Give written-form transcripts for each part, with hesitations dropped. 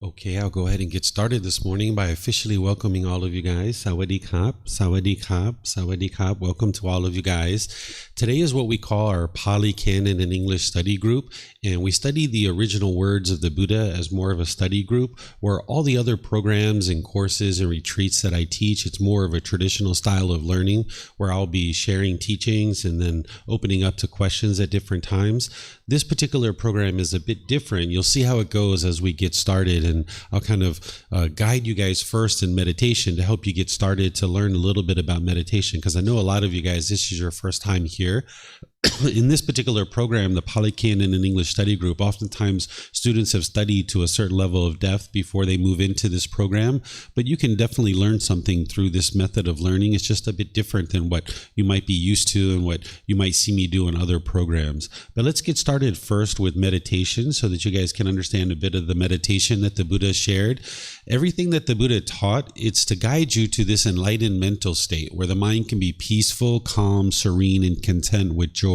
Okay, I'll go ahead and get started this morning by officially welcoming all of you guys. Sawadee Kap, Sawadee Kap, Sawadee Kap. Welcome to all of you guys. Today is what we call our Pali Canon and English study group, and we study the original words of the Buddha as more of a study group, where all the other programs and courses and retreats that I teach, it's more of a traditional style of learning, where I'll be sharing teachings and then opening up to questions at different times. This particular program is a bit different. You'll see how it goes as we get started, and I'll kind of guide you guys first in meditation to help you get started to learn a little bit about meditation, because I know a lot of you guys, this is your first time here. In this particular program, the Pali Canon and English study group, oftentimes students have studied to a certain level of depth before they move into this program, but you can definitely learn something through this method of learning. It's just a bit different than what you might be used to and what you might see me do in other programs. But let's get started first with meditation so that you guys can understand a bit of the meditation that the Buddha shared. Everything that the Buddha taught, it's to guide you to this enlightened mental state where the mind can be peaceful, calm, serene, and content with joy.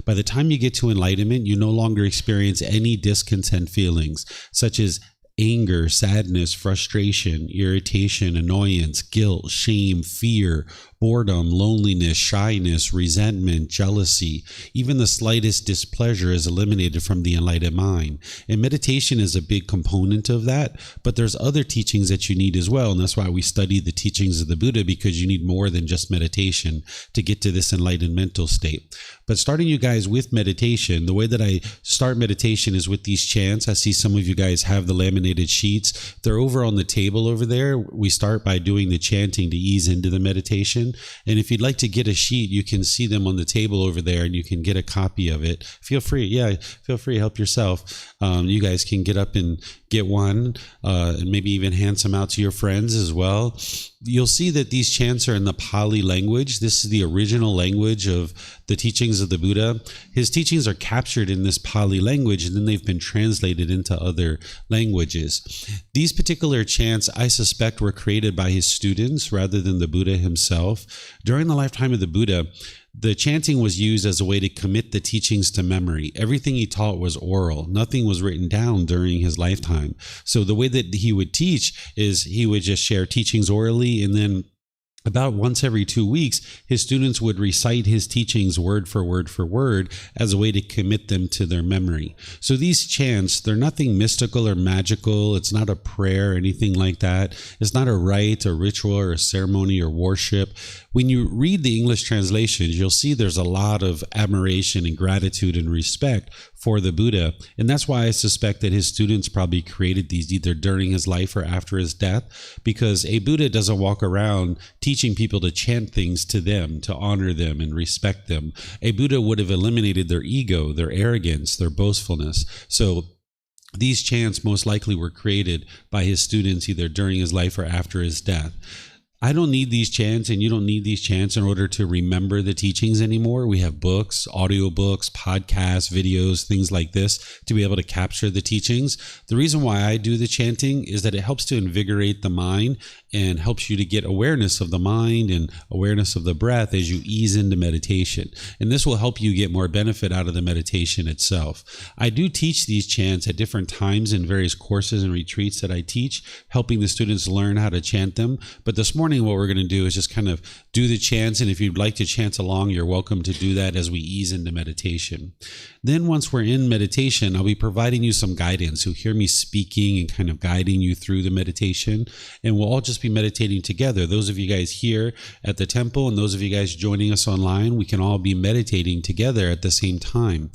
By the time you get to enlightenment, you no longer experience any discontent feelings, such as anger, sadness, frustration, irritation, annoyance, guilt, shame, fear, boredom, loneliness, shyness, resentment, jealousy. Even the slightest displeasure is eliminated from the enlightened mind. And meditation is a big component of that, but there's other teachings that you need as well. And that's why we study the teachings of the Buddha, because you need more than just meditation to get to this enlightened mental state. But starting you guys with meditation, the way that I start meditation is with these chants. I see some of you guys have the laminated sheets. They're over on the table over there. We start by doing the chanting to ease into the meditation. And if you'd like to get a sheet, you can see them on the table over there and you can get a copy of it. Feel free. Feel free. Help yourself. You guys can get up and get one and maybe even hand some out to your friends as well. You'll see that these chants are in the Pali language. This is the original language of the teachings of the Buddha. His teachings are captured in this Pali language, and then they've been translated into other languages. These particular chants, I suspect, were created by his students rather than the Buddha himself. During the lifetime of the Buddha, the chanting was used as a way to commit the teachings to memory. Everything he taught was oral. Nothing was written down during his lifetime. So the way that he would teach is he would just share teachings orally, and then about once every 2 weeks, his students would recite his teachings word for word as a way to commit them to their memory. So these chants, they're nothing mystical or magical. It's not a prayer or anything like that. It's not a rite, a ritual, or a ceremony or worship. When you read the English translations, you'll see there's a lot of admiration and gratitude and respect for the Buddha. And that's why I suspect that his students probably created these either during his life or after his death, because a Buddha doesn't walk around teaching people to chant things to them, to honor them and respect them. A Buddha would have eliminated their ego, their arrogance, their boastfulness. So these chants most likely were created by his students either during his life or after his death. I don't need these chants, and you don't need these chants in order to remember the teachings anymore. We have books, audiobooks, podcasts, videos, things like this to be able to capture the teachings. The reason why I do the chanting is that it helps to invigorate the mind and helps you to get awareness of the mind and awareness of the breath as you ease into meditation. And this will help you get more benefit out of the meditation itself. I do teach these chants at different times in various courses and retreats that I teach, helping the students learn how to chant them. But this morning, what we're going to do is just kind of do the chants, and if you'd like to chant along, you're welcome to do that as we ease into meditation. Then once we're in meditation, I'll be providing you some guidance. You'll hear me speaking and kind of guiding you through the meditation, and we'll all just be meditating together. Those of you guys here at the temple and those of you guys joining us online, we can all be meditating together at the same time.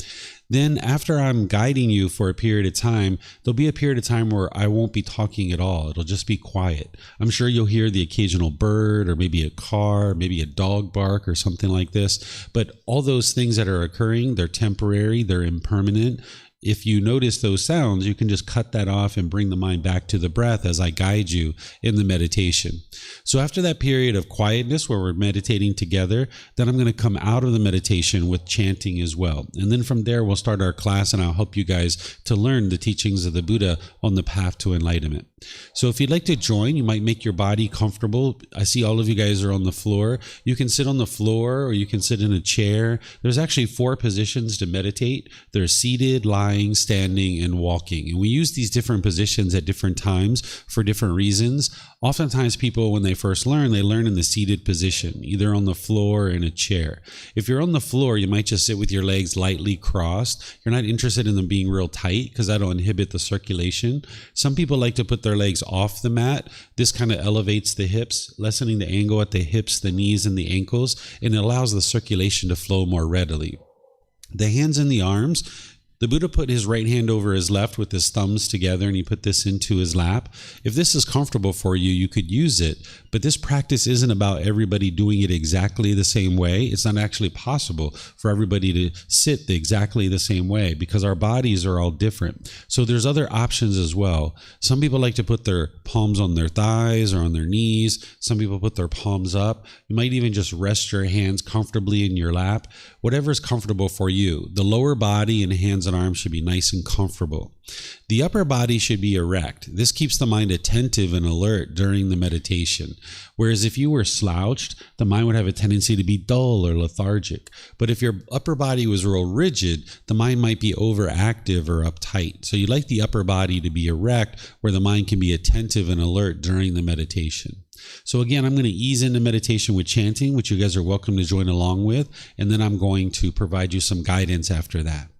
Then after I'm guiding you for a period of time, there'll be a period of time where I won't be talking at all. It'll just be quiet. I'm sure you'll hear the occasional bird or maybe a car, maybe a dog bark or something like this. But all those things that are occurring, they're temporary, they're impermanent. If you notice those sounds, you can just cut that off and bring the mind back to the breath as I guide you in the meditation. So after that period of quietness where we're meditating together, then I'm going to come out of the meditation with chanting as well. And then from there, we'll start our class and I'll help you guys to learn the teachings of the Buddha on the path to enlightenment. So if you'd like to join, you might make your body comfortable. I see all of you guys are on the floor. You can sit on the floor or you can sit in a chair. There's actually 4 positions to meditate. There's seated, lying, lying, standing, and walking. And we use these different positions at different times for different reasons. Oftentimes people, when they first learn, they learn in the seated position, either on the floor or in a chair. If you're on the floor, you might just sit with your legs lightly crossed. You're not interested in them being real tight because that'll inhibit the circulation. Some people like to put their legs off the mat. This kind of elevates the hips, lessening the angle at the hips, the knees, and the ankles, and it allows the circulation to flow more readily. The hands and the arms. The Buddha put his right hand over his left with his thumbs together, and he put this into his lap. If this is comfortable for you, you could use it. But this practice isn't about everybody doing it exactly the same way. It's not actually possible for everybody to sit exactly the same way because our bodies are all different. So there's other options as well. Some people like to put their palms on their thighs or on their knees. Some people put their palms up. You might even just rest your hands comfortably in your lap. Whatever is comfortable for you. The lower body and hands and arms should be nice and comfortable. The upper body should be erect. This keeps the mind attentive and alert during the meditation. Whereas if you were slouched, the mind would have a tendency to be dull or lethargic. But if your upper body was real rigid, the mind might be overactive or uptight. So you'd like the upper body to be erect where the mind can be attentive and alert during the meditation. So again, I'm going to ease into meditation with chanting, which you guys are welcome to join along with. And then I'm going to provide you some guidance after that.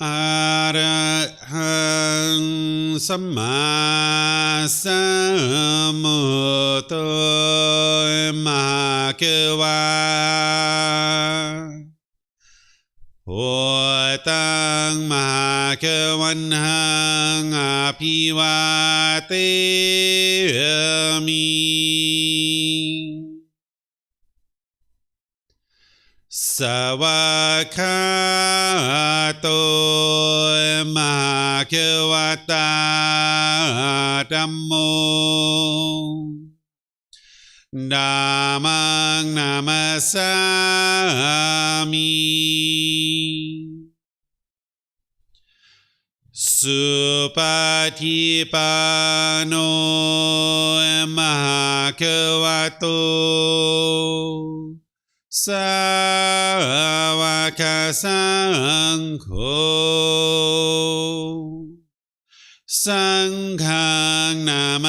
Arahang Samma Sambuddho Mahakeva Wat Tung Mahakavanhang Apivateyami Savakato Mahakavata Dhammo Dhammang Namasami Supatipano Mahakavato Savaka Sangho Sanghang Namami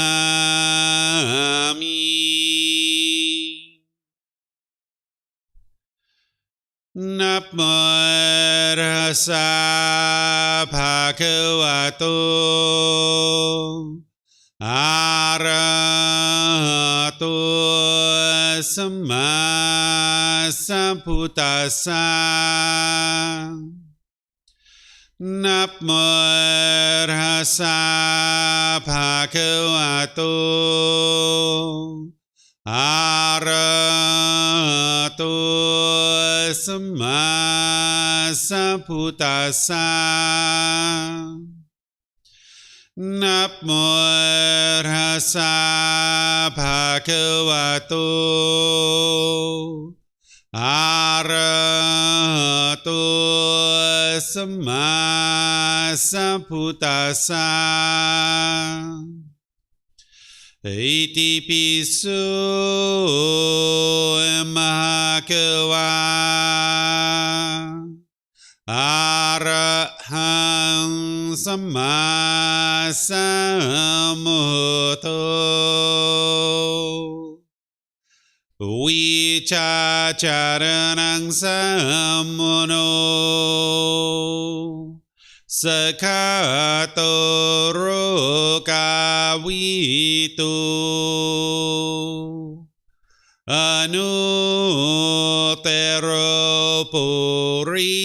Namo Bhagavato Arahato Samma Sambuddhassa Namo Bhagavato Arahato Samma Sambuddhassa Namo Bhagavato Arahato Samma Sambuddhassa Iti pisu Mahakava Arahang Samma Sambuddho Vichacharanang Sammuno Sakato Rokavitu Anutero Purisa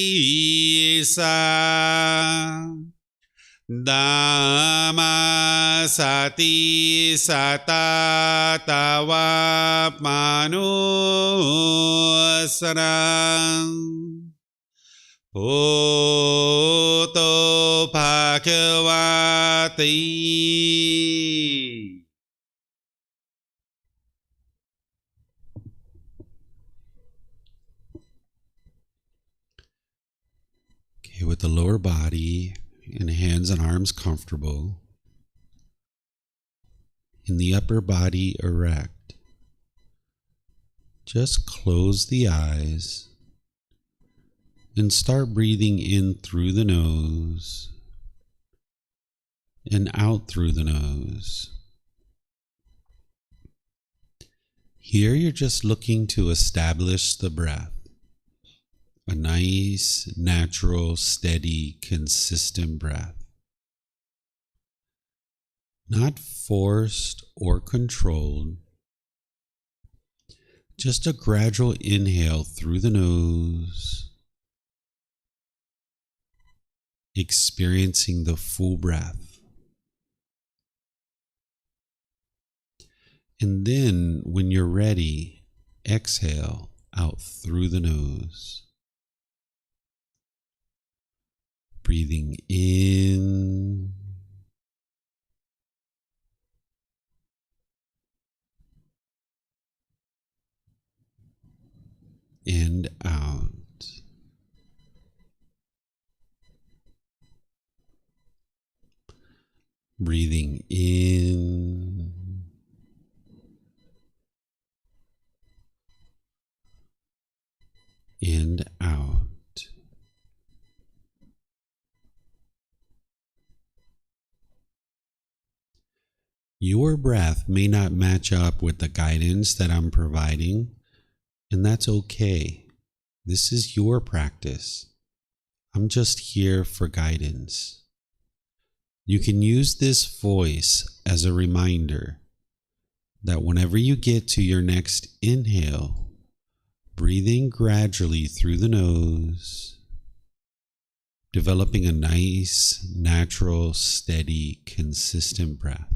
Dhamma Sati Satatawa Manusarang Bhutto Bhagavati. Okay, with the lower body and hands and arms comfortable, and the upper body erect. just close the eyes and start breathing in through the nose and out through the nose. Here you're just looking to establish the breath, a nice, natural, steady, consistent breath. Not forced or controlled, just a gradual inhale through the nose, experiencing the full breath. And then, when you're ready, exhale out through the nose. Breathing in and out. Breathing in and out. Your breath may not match up with the guidance that I'm providing, and that's okay. This is your practice. I'm just here for guidance. You can use this voice as a reminder that whenever you get to your next inhale, breathing gradually through the nose, developing a nice, natural, steady, consistent breath.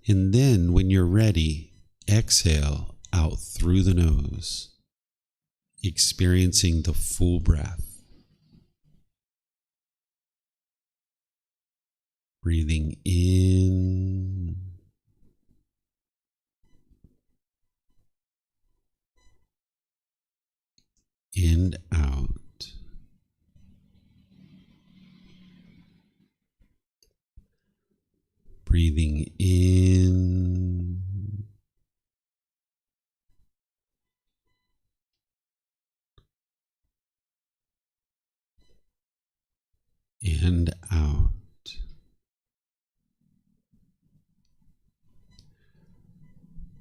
And then when you're ready, exhale out through the nose, experiencing the full breath. Breathing in and out. Breathing in and out.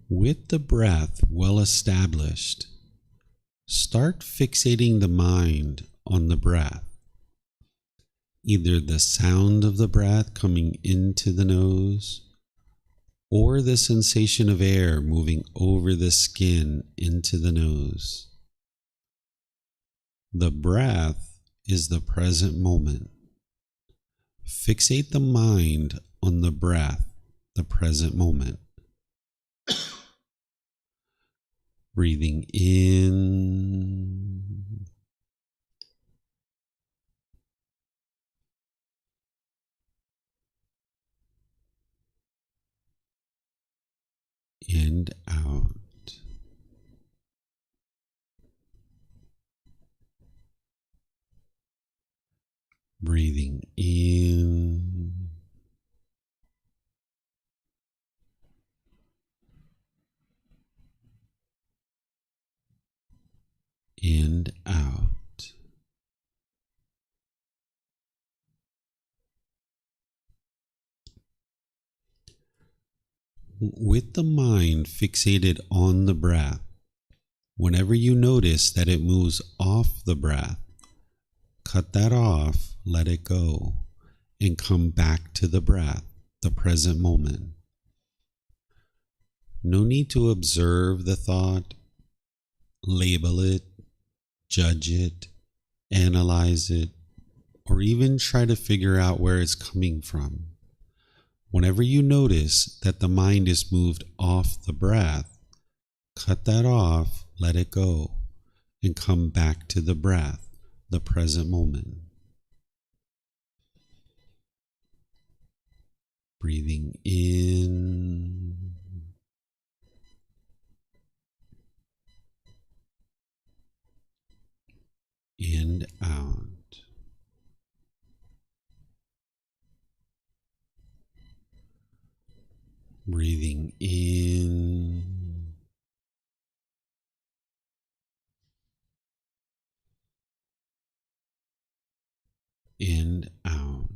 With the breath well established, start fixating the mind on the breath, either the sound of the breath coming into the nose or the sensation of air moving over the skin into the nose. The breath is the present moment. Fixate the mind on the breath, the present moment. Breathing in and out. Breathing in and out. With the mind fixated on the breath, whenever you notice that it moves off the breath, cut that off, let it go, and come back to the breath, the present moment. No need to observe the thought, label it, judge it, analyze it, or even try to figure out where it's coming from. Whenever you notice that the mind is moved off the breath, cut that off, let it go, and come back to the breath, the present moment. Breathing in and out. Breathing in and out.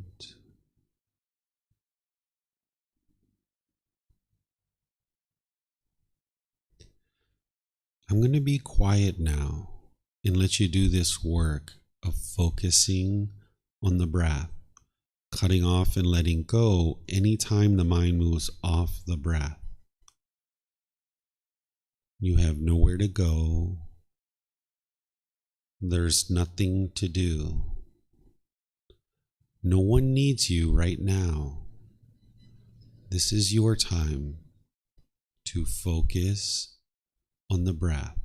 I'm going to be quiet now and let you do this work of focusing on the breath, cutting off and letting go anytime the mind moves off the breath. You have nowhere to go. There's nothing to do. No one needs you right now. This is your time to focus on the breath.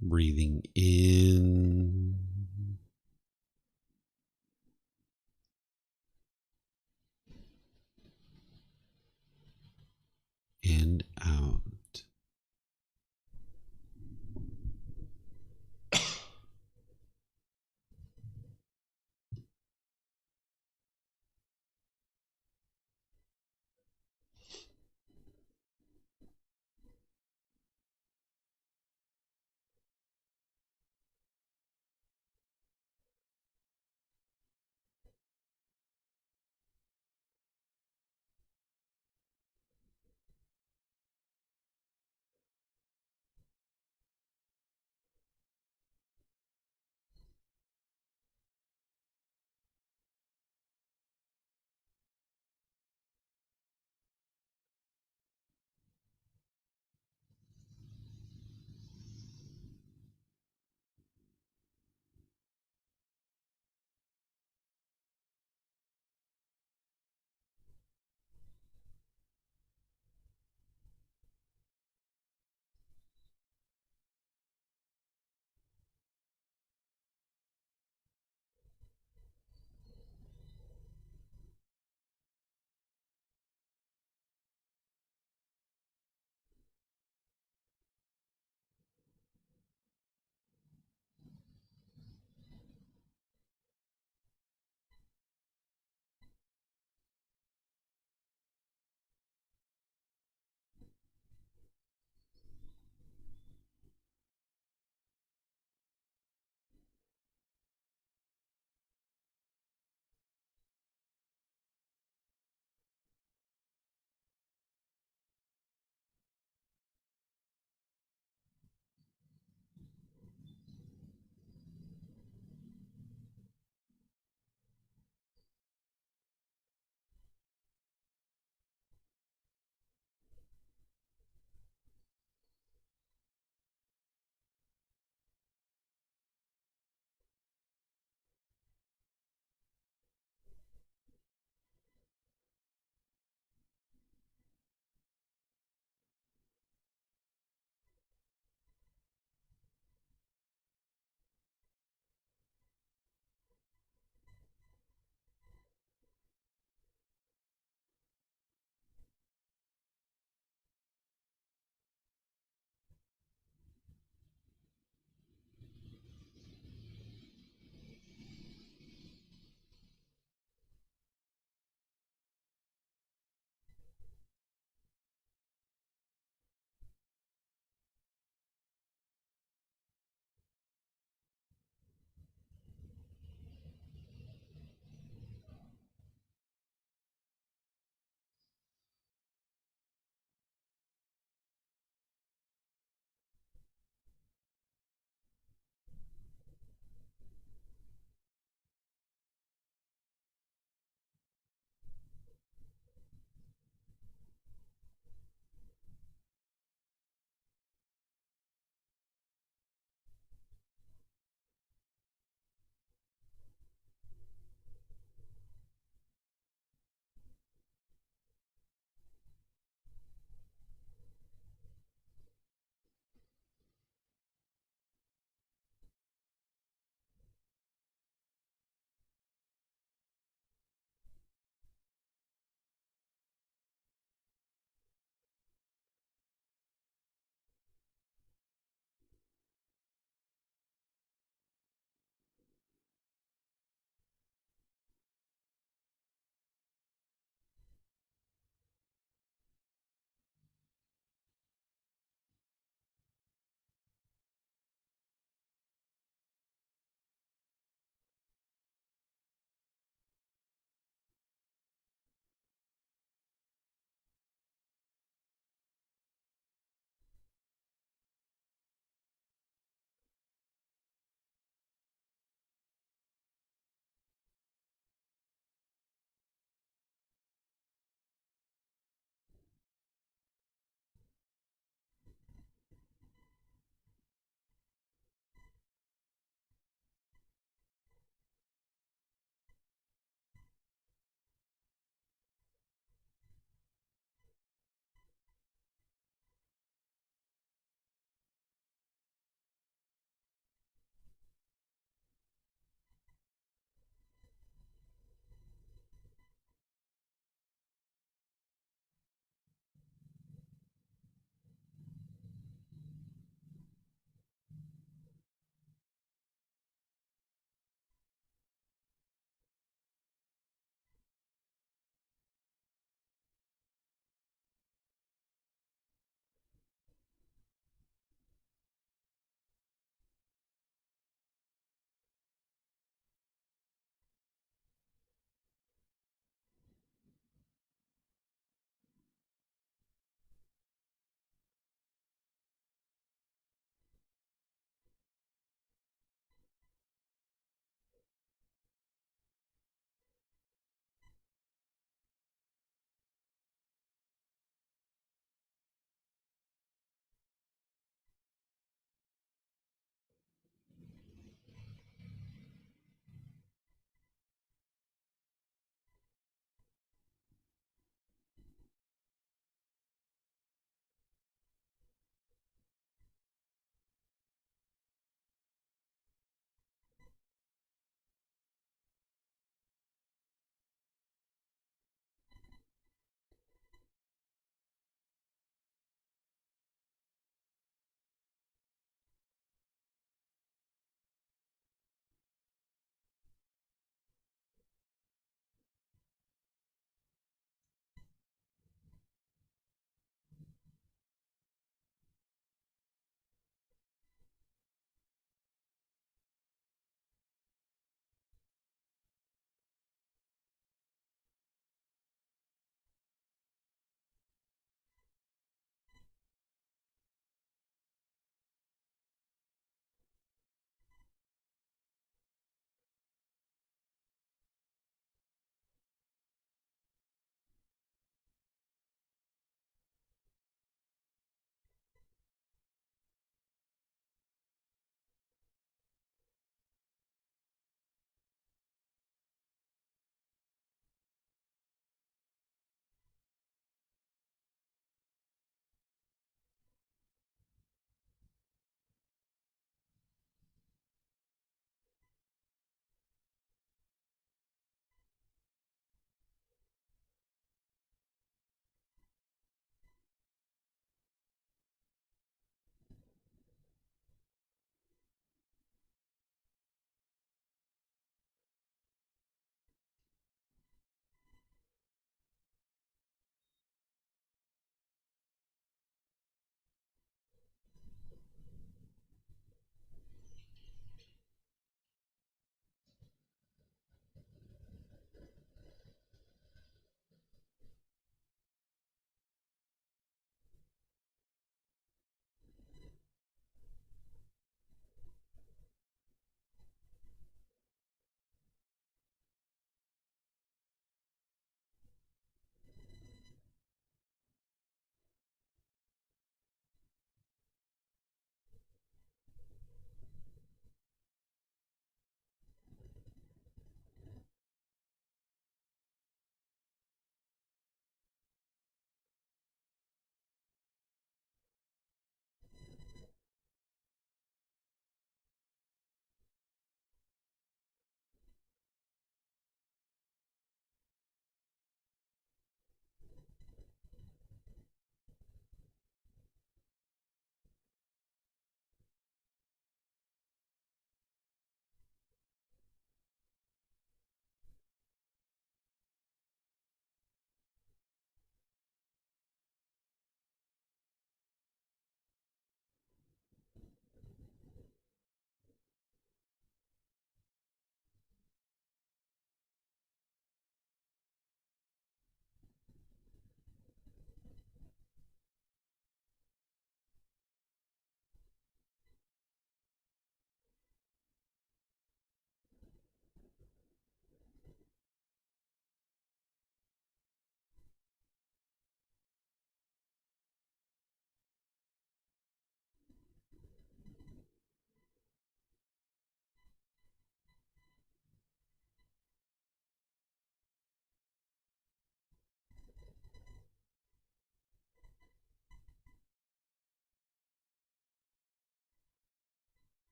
Breathing in and out.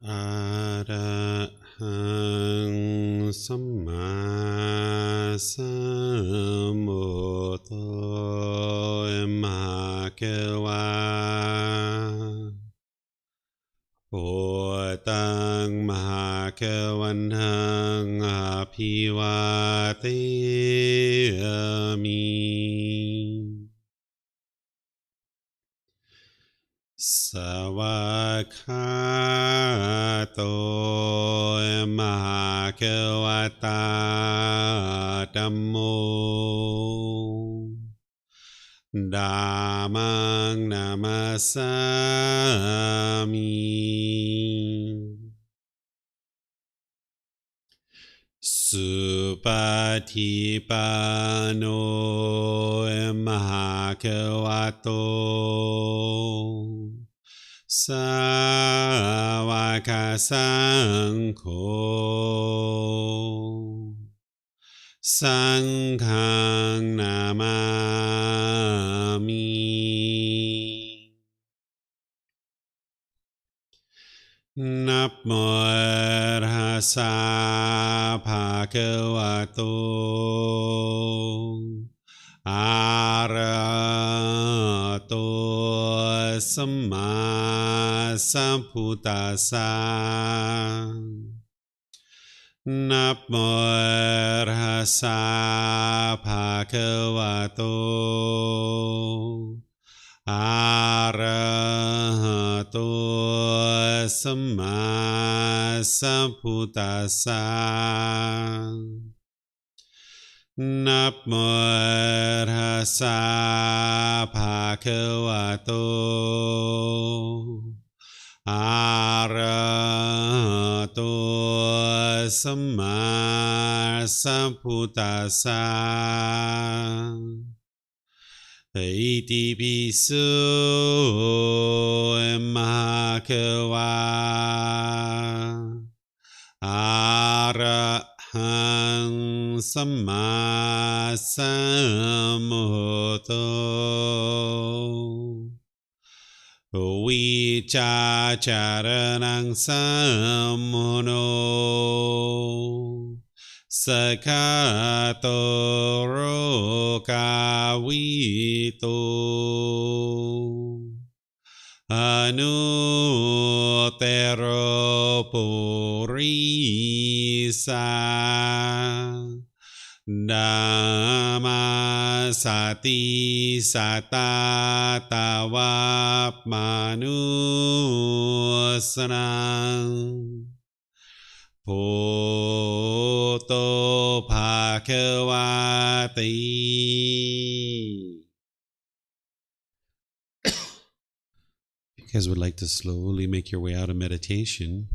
Arahang Samma Sambuddho Immakewa Wat Tung Mahakewantang Apiwateyami Sawakhato Mahakewata Dhammo Dhammang Namasami Supatipano Mahakewato Sawakasangko Sanghang Namami Namo Tassa Bhagavato Arahato Samma Sambuddhassa Namo Tassa Bhagavato Arahato Samma Sambuddhassa Namo Tassa Bhagavato Arahato Samma Sambuddhassa Iti pisu Mahakewa Arahang Samma Sambuddho Vicacaranang Sammuno Sakato Rokawito Anutero Purisa Dhammasati Satatawap Manusanang Poto Bhagavati. If you guys would like to slowly make your way out of meditation,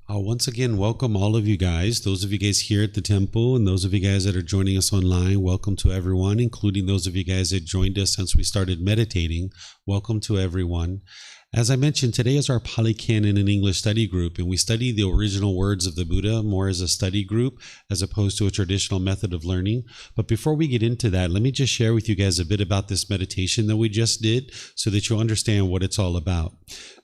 I'll once again welcome all of you guys, those of you guys here at the temple and those of you guys that are joining us online. Welcome to everyone, including those of you guys that joined us since we started meditating. Welcome to everyone. As I mentioned, today is our Pali Canon and English study group, and we study the original words of the Buddha more as a study group as opposed to a traditional method of learning. But before we get into that, let me just share with you guys a bit about this meditation that we just did so that you'll understand what it's all about.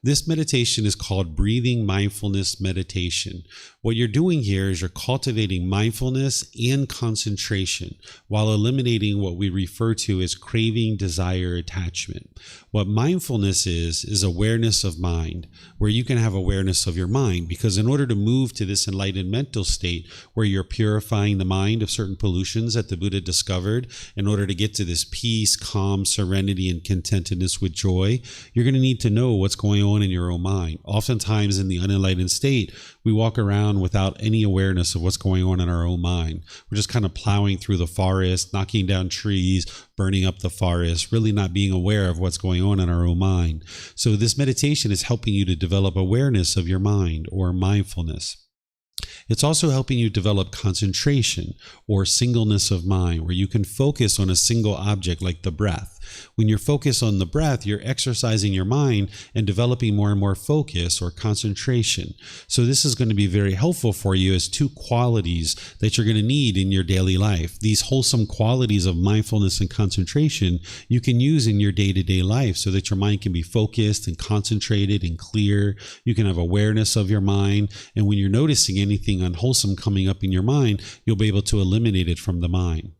This meditation is called Breathing Mindfulness Meditation. What you're doing here is you're cultivating mindfulness and concentration while eliminating what we refer to as craving, desire, attachment. What mindfulness is awareness of mind, where you can have awareness of your mind, because in order to move to this enlightened mental state where you're purifying the mind of certain pollutions that the Buddha discovered, in order to get to this peace, calm, serenity, and contentedness with joy, you're going to need to know what's going on in your own mind. Oftentimes in the unenlightened state, we walk around without any awareness of what's going on in our own mind. We're just kind of plowing through the forest, knocking down trees, burning up the forest, really not being aware of what's going on in our own mind. So this meditation is helping you to develop awareness of your mind, or mindfulness. It's also helping you develop concentration, or singleness of mind, where you can focus on a single object like the breath. When you're focused on the breath, you're exercising your mind and developing more and more focus or concentration. So this is going to be very helpful for you as two qualities that you're going to need in your daily life. These wholesome qualities of mindfulness and concentration you can use in your day-to-day life so that your mind can be focused and concentrated and clear. You can have awareness of your mind. And when you're noticing anything unwholesome coming up in your mind, you'll be able to eliminate it from the mind.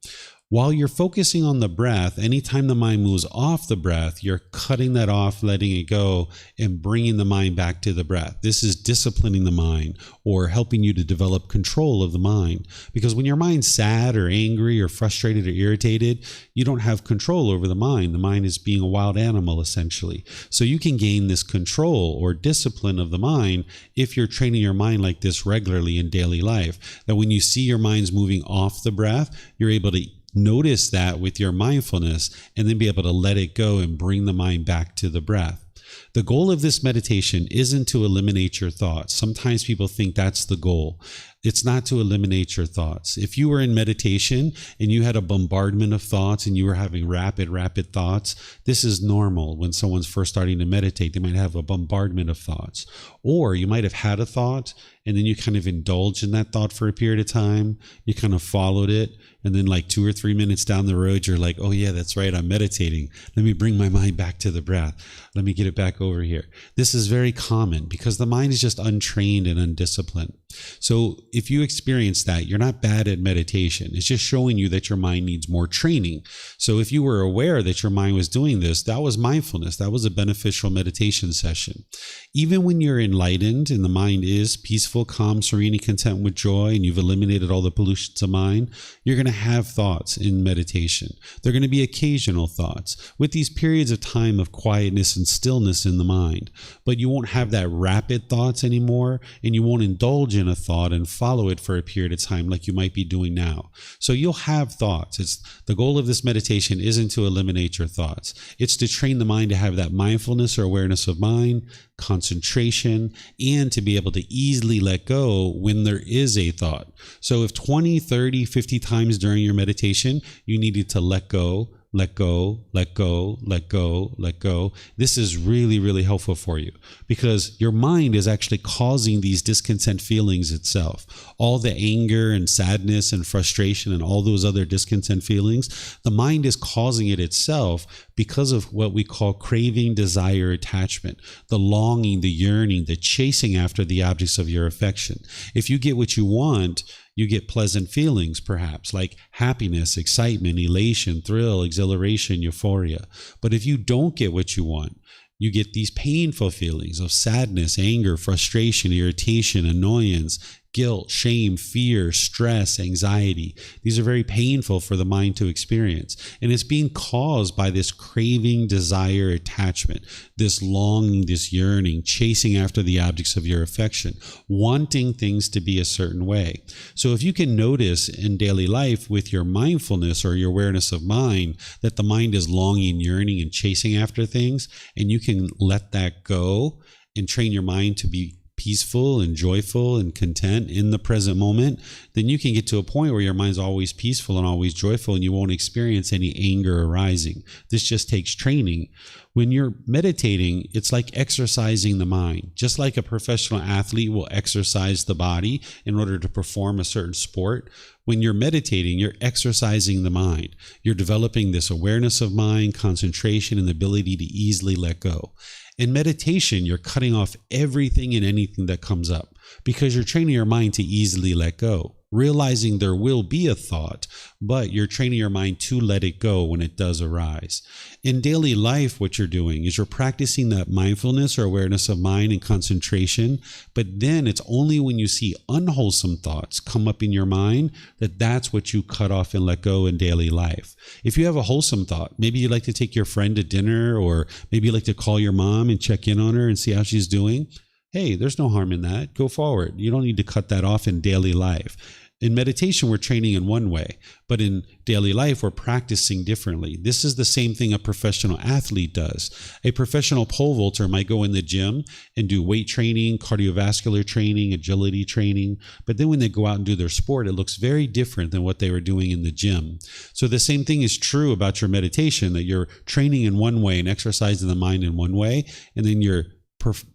While you're focusing on the breath, anytime the mind moves off the breath, you're cutting that off, letting it go, and bringing the mind back to the breath. This is disciplining the mind or helping you to develop control of the mind. Because when your mind's sad or angry or frustrated or irritated, you don't have control over the mind. The mind is being a wild animal, essentially. So you can gain this control or discipline of the mind if you're training your mind like this regularly in daily life. That when you see your mind's moving off the breath, you're able to notice that with your mindfulness and then be able to let it go and bring the mind back to the breath. The goal of this meditation isn't to eliminate your thoughts. Sometimes people think that's the goal. It's not to eliminate your thoughts. If you were in meditation and you had a bombardment of thoughts and you were having rapid thoughts, this is normal. When someone's first starting to meditate, they might have a bombardment of thoughts. Or you might have had a thought and then you kind of indulged in that thought for a period of time. You kind of followed it. And then like 2 or 3 minutes down the road, you're like, oh yeah, that's right, I'm meditating. Let me bring my mind back to the breath. Let me get it back over here. This is very common because the mind is just untrained and undisciplined. So if you experience that, you're not bad at meditation. It's just showing you that your mind needs more training. So if you were aware that your mind was doing this, that was mindfulness. That was a beneficial meditation session. Even when you're enlightened and the mind is peaceful, calm, serene, and content with joy, and you've eliminated all the pollutions of mind, you're going to have thoughts in meditation. They're going to be occasional thoughts with these periods of time of quietness and stillness in the mind. But you won't have that rapid thoughts anymore, and you won't indulge in a thought and follow it for a period of time like you might be doing now. So you'll have thoughts. The goal of this meditation isn't to eliminate your thoughts. It's to train the mind to have that mindfulness or awareness of mind, concentration, and to be able to easily let go when there is a thought. So if 20, 30, 50 times during your meditation, you needed to let go, let go, let go, let go, let go. This is really, really helpful for you because your mind is actually causing these discontent feelings itself. All the anger and sadness and frustration and all those other discontent feelings, the mind is causing it itself because of what we call craving, desire, attachment, the longing, the yearning, the chasing after the objects of your affection. If you get what you want, you get pleasant feelings, perhaps, like happiness, excitement, elation, thrill, exhilaration, euphoria. But if you don't get what you want, you get these painful feelings of sadness, anger, frustration, irritation, annoyance, guilt, shame, fear, stress, anxiety. These are very painful for the mind to experience. And it's being caused by this craving, desire, attachment, this longing, this yearning, chasing after the objects of your affection, wanting things to be a certain way. So if you can notice in daily life with your mindfulness or your awareness of mind that the mind is longing, yearning, and chasing after things, and you can let that go and train your mind to be peaceful and joyful and content in the present moment, then you can get to a point where your mind's always peaceful and always joyful and you won't experience any anger arising. This just takes training. When you're meditating, it's like exercising the mind. Just like a professional athlete will exercise the body in order to perform a certain sport, when you're meditating, you're exercising the mind. You're developing this awareness of mind, concentration, and the ability to easily let go. In meditation, you're cutting off everything and anything that comes up because you're training your mind to easily let go, realizing there will be a thought, but you're training your mind to let it go when it does arise. In daily life, what you're doing is you're practicing that mindfulness or awareness of mind and concentration, but then it's only when you see unwholesome thoughts come up in your mind that's what you cut off and let go in daily life. If you have a wholesome thought, maybe you'd like to take your friend to dinner, or maybe you'd like to call your mom and check in on her and see how she's doing. Hey, there's no harm in that. Go forward. You don't need to cut that off in daily life. in meditation, we're training in one way, but in daily life, we're practicing differently. This is the same thing a professional athlete does. A professional pole vaulter might go in the gym and do weight training, cardiovascular training, agility training, but then when they go out and do their sport, it looks very different than what they were doing in the gym. So the same thing is true about your meditation, that you're training in one way and exercising the mind in one way, and then you're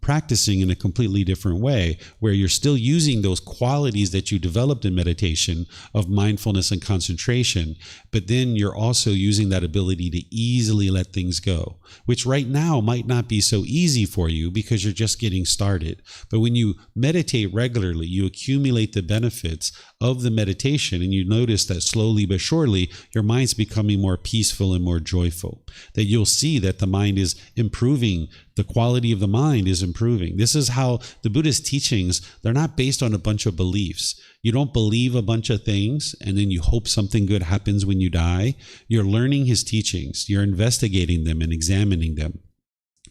practicing in a completely different way, where you're still using those qualities that you developed in meditation of mindfulness and concentration, but then you're also using that ability to easily let things go, which right now might not be so easy for you because you're just getting started. But when you meditate regularly, you accumulate the benefits of the meditation, and you notice that slowly but surely your mind's becoming more peaceful and more joyful, that you'll see that the mind is improving. The quality of the mind is improving. This is how the Buddha's teachings, they're not based on a bunch of beliefs. You don't believe a bunch of things and then you hope something good happens when you die. You're learning his teachings. You're investigating them and examining them.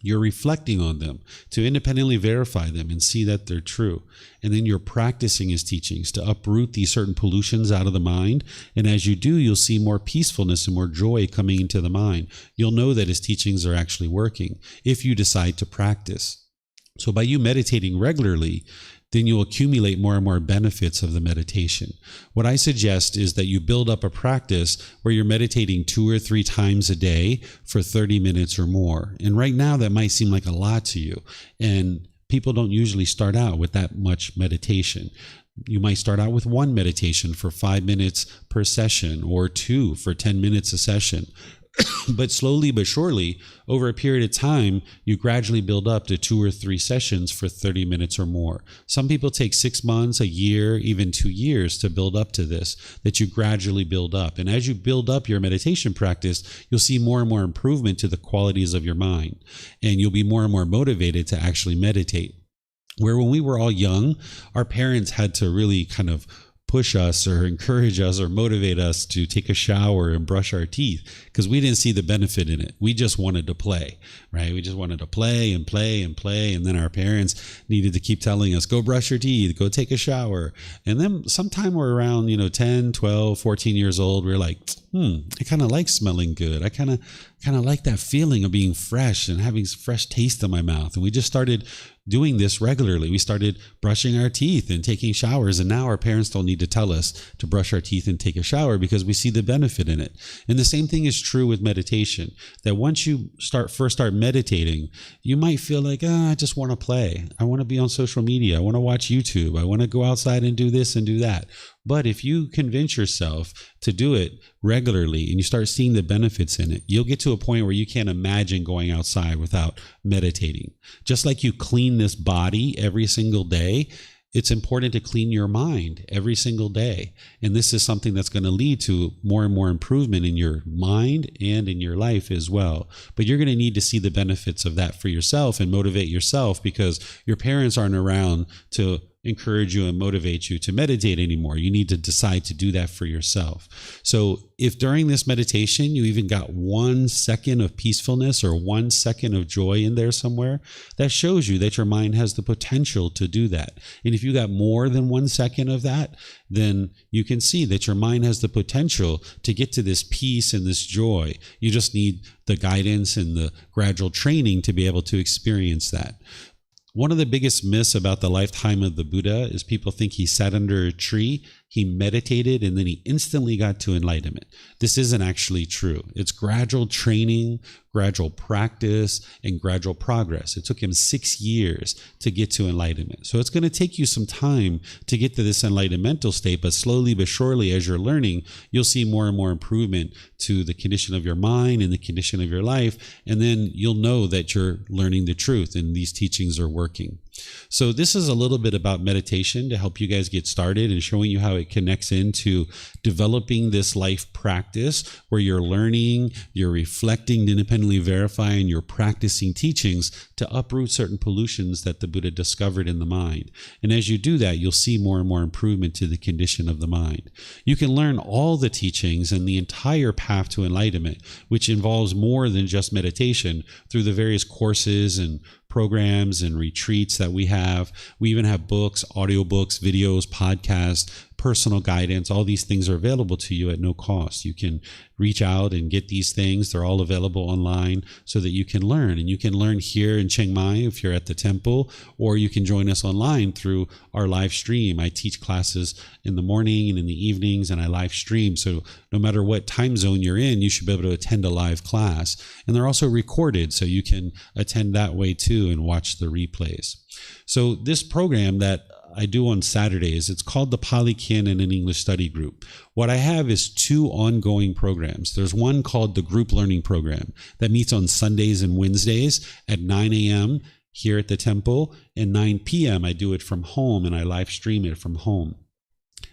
You're reflecting on them to independently verify them and see that they're true. And then you're practicing his teachings to uproot these certain pollutions out of the mind. And as you do, you'll see more peacefulness and more joy coming into the mind. You'll know that his teachings are actually working if you decide to practice. So by you meditating regularly, then you'll accumulate more and more benefits of the meditation. What I suggest is that you build up a practice where you're meditating 2 or 3 times a day for 30 minutes or more. And right now that might seem like a lot to you. And people don't usually start out with that much meditation. You might start out with 1 meditation for 5 minutes per session, or 2 for 10 minutes a session. But slowly but surely, over a period of time, you gradually build up to 2 or 3 sessions for 30 minutes or more. Some people take 6 months, a year, even 2 years to build up to this, that you gradually build up. And as you build up your meditation practice, you'll see more and more improvement to the qualities of your mind. And you'll be more and more motivated to actually meditate. Where when we were all young, our parents had to really kind of push us or encourage us or motivate us to take a shower and brush our teeth, because we didn't see the benefit in it. We just wanted to play, right? We just wanted to play and play and play. And then our parents needed to keep telling us, go brush your teeth, go take a shower. And then sometime we're around, 10, 12, 14 years old, we're like, I kind of like smelling good. I kind of like that feeling of being fresh and having fresh taste in my mouth. And we just started doing this regularly. We started brushing our teeth and taking showers. And now our parents don't need to tell us to brush our teeth and take a shower because we see the benefit in it. And the same thing is true with meditation, that once you first start meditating, you might feel like, I just want to play. I want to be on social media. I want to watch YouTube. I want to go outside and do this and do that. But if you convince yourself to do it regularly and you start seeing the benefits in it, you'll get to a point where you can't imagine going outside without meditating. Just like you clean this body every single day, it's important to clean your mind every single day. And this is something that's going to lead to more and more improvement in your mind and in your life as well. But you're going to need to see the benefits of that for yourself and motivate yourself, because your parents aren't around to encourage you and motivate you to meditate anymore. You need to decide to do that for yourself. So if during this meditation you even got 1 second of peacefulness or 1 second of joy in there somewhere, that shows you that your mind has the potential to do that. And if you got more than 1 second of that, then you can see that your mind has the potential to get to this peace and this joy. You just need the guidance and the gradual training to be able to experience that. One of the biggest myths about the lifetime of the Buddha is people think he sat under a tree, he meditated, and then he instantly got to enlightenment. This isn't actually true. It's gradual training, gradual practice, and gradual progress. It took him 6 years to get to enlightenment. So it's going to take you some time to get to this enlightenmental state, but slowly but surely, as you're learning, you'll see more and more improvement to the condition of your mind and the condition of your life. And then you'll know that you're learning the truth and these teachings are working. So this is a little bit about meditation to help you guys get started and showing you how it connects into developing this life practice where you're learning, you're reflecting, independently verifying, you're practicing teachings to uproot certain pollutions that the Buddha discovered in the mind. And as you do that, you'll see more and more improvement to the condition of the mind. You can learn all the teachings and the entire path to enlightenment, which involves more than just meditation, through the various courses and programs and retreats that we have. We even have books, audiobooks, videos, podcasts, personal guidance. All these things are available to you at no cost. You can reach out and get these things. They're all available online so that you can learn. And you can learn here in Chiang Mai if you're at the temple, or you can join us online through our live stream. I teach classes in the morning and in the evenings, and I live stream. So no matter what time zone you're in, you should be able to attend a live class. And they're also recorded, so you can attend that way too and watch the replays. So this program that I do on Saturdays, it's called the Pali Canon and English Study Group. What I have is 2 ongoing programs. There's one called the Group Learning Program that meets on Sundays and Wednesdays at 9 a.m. here at the temple, and 9 p.m. I do it from home, and I live stream it from home.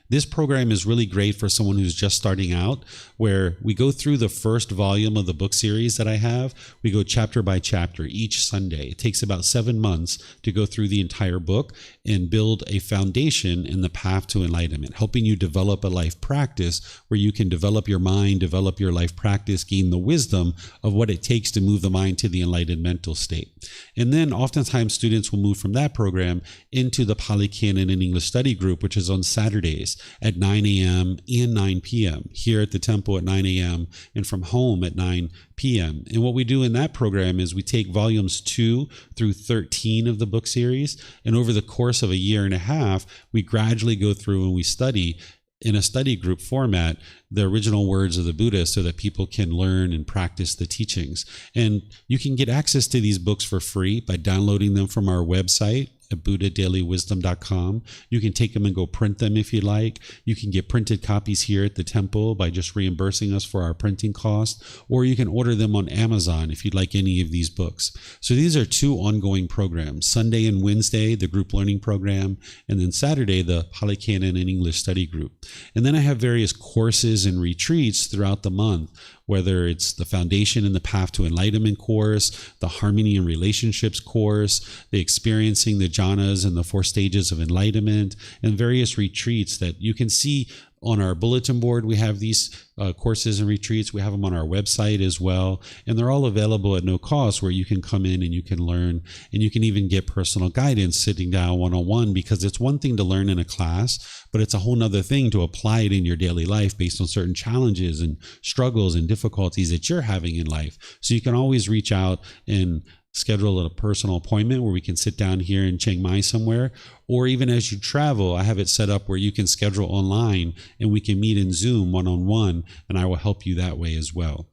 This program is really great for someone who's just starting out, where we go through the first volume of the book series that I have. We go chapter by chapter each Sunday. It takes about 7 months to go through the entire book and build a foundation in the path to enlightenment, helping you develop a life practice where you can develop your mind, develop your life practice, gain the wisdom of what it takes to move the mind to the enlightened mental state. And then oftentimes students will move from that program into the Pali Canon and English Study Group, which is on Saturdays at 9 a.m. and 9 p.m. here at the temple at 9 a.m. and from home at 9 p.m. And what we do in that program is we take volumes 2 through 13 of the book series, and over the course of a year and a half, we gradually go through and we study in a study group format the original words of the Buddha so that people can learn and practice the teachings. And you can get access to these books for free by downloading them from our website at buddhadailywisdom.com. You can take them and go print them if you like. You can get printed copies here at the temple by just reimbursing us for our printing cost, or you can order them on Amazon if you'd like any of these books. So these are 2 ongoing programs, Sunday and Wednesday, the group learning program, and then Saturday, the Pali Canon and English Study Group. And then I have various courses and retreats throughout the month, whether it's the Foundation and the Path to Enlightenment course, the Harmony and Relationships course, the Experiencing the Jhanas and the 4 Stages of Enlightenment, and various retreats that you can see on our bulletin board. We have these courses and retreats. We have them on our website as well. And they're all available at no cost, where you can come in and you can learn, and you can even get personal guidance sitting down one-on-one, because it's one thing to learn in a class, but it's a whole nother thing to apply it in your daily life based on certain challenges and struggles and difficulties that you're having in life. So you can always reach out and schedule a personal appointment where we can sit down here in Chiang Mai somewhere, or even as you travel, I have it set up where you can schedule online and we can meet in Zoom one-on-one, and I will help you that way as well.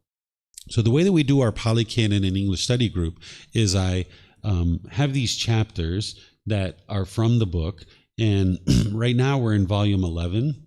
So the way that we do our Pali Canon and English Study Group is I have these chapters that are from the book, and right now we're in volume 11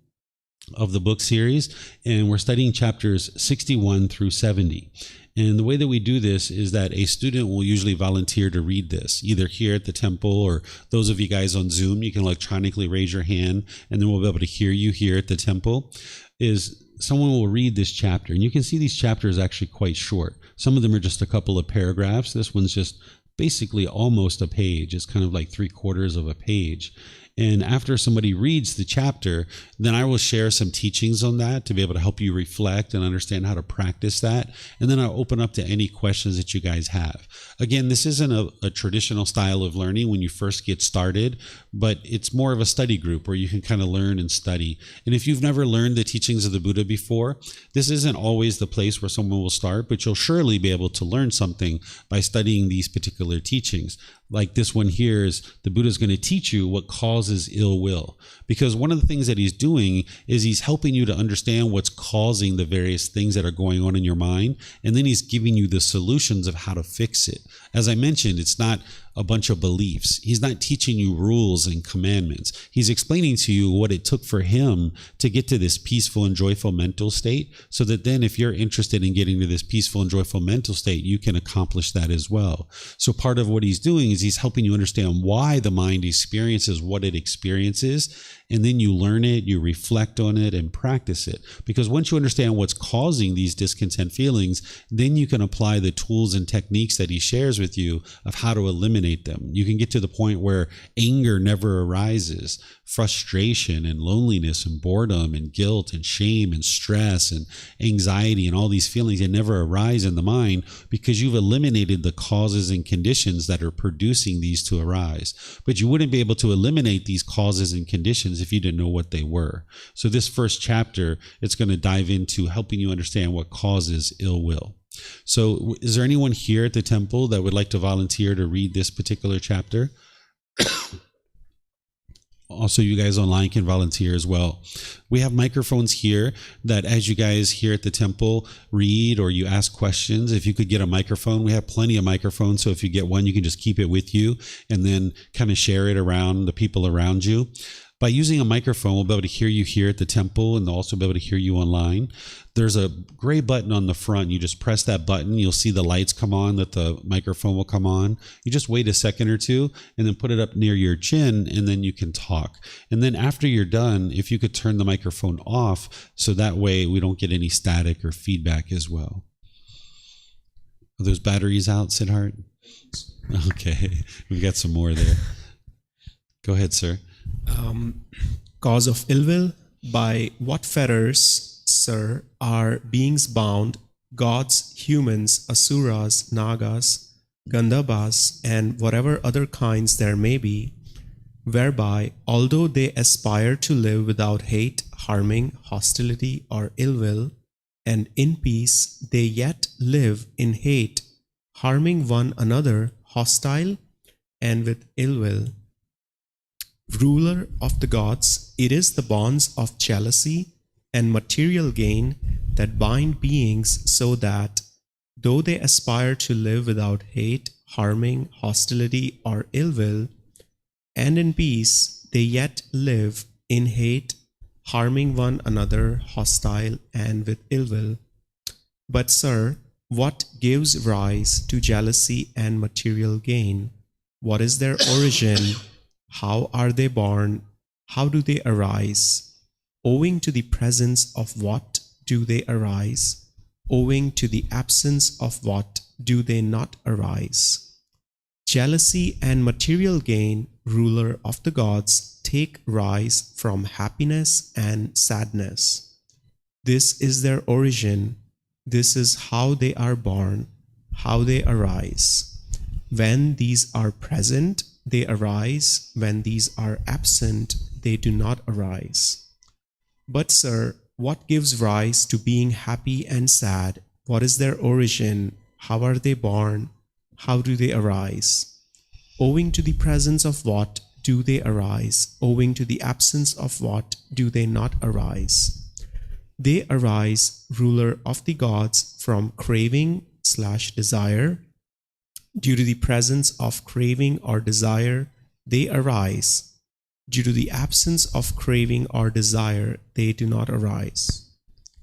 of the book series, and we're studying chapters 61 through 70. And the way that we do this is that a student will usually volunteer to read this, either here at the temple, or those of you guys on Zoom, you can electronically raise your hand and then we'll be able to hear you here at the temple. Is someone will read this chapter, and you can see these chapters are actually quite short. Some of them are just a couple of paragraphs. This one's just basically almost a page. It's kind of like 3/4 of a page. And after somebody reads the chapter, then I will share some teachings on that to be able to help you reflect and understand how to practice that. And then I'll open up to any questions that you guys have. Again, this isn't a traditional style of learning when you first get started, but it's more of a study group where you can kind of learn and study. And if you've never learned the teachings of the Buddha before, this isn't always the place where someone will start, but you'll surely be able to learn something by studying these particular teachings. Like this one here is the Buddha's going to teach you what causes ill will. Because one of the things that he's doing is he's helping you to understand what's causing the various things that are going on in your mind. And then he's giving you the solutions of how to fix it. As I mentioned, it's not a bunch of beliefs. He's not teaching you rules and commandments. He's explaining to you what it took for him to get to this peaceful and joyful mental state, so that then if you're interested in getting to this peaceful and joyful mental state, you can accomplish that as well. So part of what he's doing is he's helping you understand why the mind experiences what it experiences, and then you learn it, you reflect on it, and practice it. Because once you understand what's causing these discontent feelings, then you can apply the tools and techniques that he shares with you of how to eliminate them. You can get to the point where anger never arises, frustration and loneliness and boredom and guilt and shame and stress and anxiety and all these feelings that never arise in the mind, because you've eliminated the causes and conditions that are producing these to arise. But you wouldn't be able to eliminate these causes and conditions if you didn't know what they were. So this first chapter, it's going to dive into helping you understand what causes ill will. So is there anyone here at the temple that would like to volunteer to read this particular chapter? Also, you guys online can volunteer as well. We have microphones here that as you guys here at the temple read or you ask questions, if you could get a microphone, we have plenty of microphones. So if you get one, you can just keep it with you and then kind of share it around the people around you. By using a microphone, we'll be able to hear you here at the temple and also be able to hear you online. There's a gray button on the front. You just press that button. You'll see the lights come on, that the microphone will come on. You just wait a second or two and then put it up near your chin and then you can talk. And then after you're done, if you could turn the microphone off so that way we don't get any static or feedback as well. Are those batteries out, Siddharth? Okay, we've got some more there. Go ahead, sir. Cause of ill will. By what fetters, sir, are beings bound, gods, humans, asuras, nagas, gandhabas, and whatever other kinds there may be, whereby, although they aspire to live without hate, harming, hostility, or ill will, and in peace, they yet live in hate, harming one another, hostile, and with ill will. Ruler of the gods, it is the bonds of jealousy and material gain that bind beings so that, though they aspire to live without hate, harming, hostility, or ill will, and in peace, they yet live in hate, harming one another, hostile, and with ill will. But, sir, what gives rise to jealousy and material gain? What is their origin? How are they born? How do they arise? Owing to the presence of what do they arise? Owing to the absence of what do they not arise? Jealousy and material gain, ruler of the gods, take rise from happiness and sadness. This is their origin. This is how they are born, how they arise. When these are present, they arise. When these are absent, they do not arise. But, sir, what gives rise to being happy and sad? What is their origin? How are they born? How do they arise? Owing to the presence of what do they arise? Owing to the absence of what do they not arise? They arise, ruler of the gods, from craving/desire. Due to the presence of craving or desire, they arise. Due to the absence of craving or desire, they do not arise.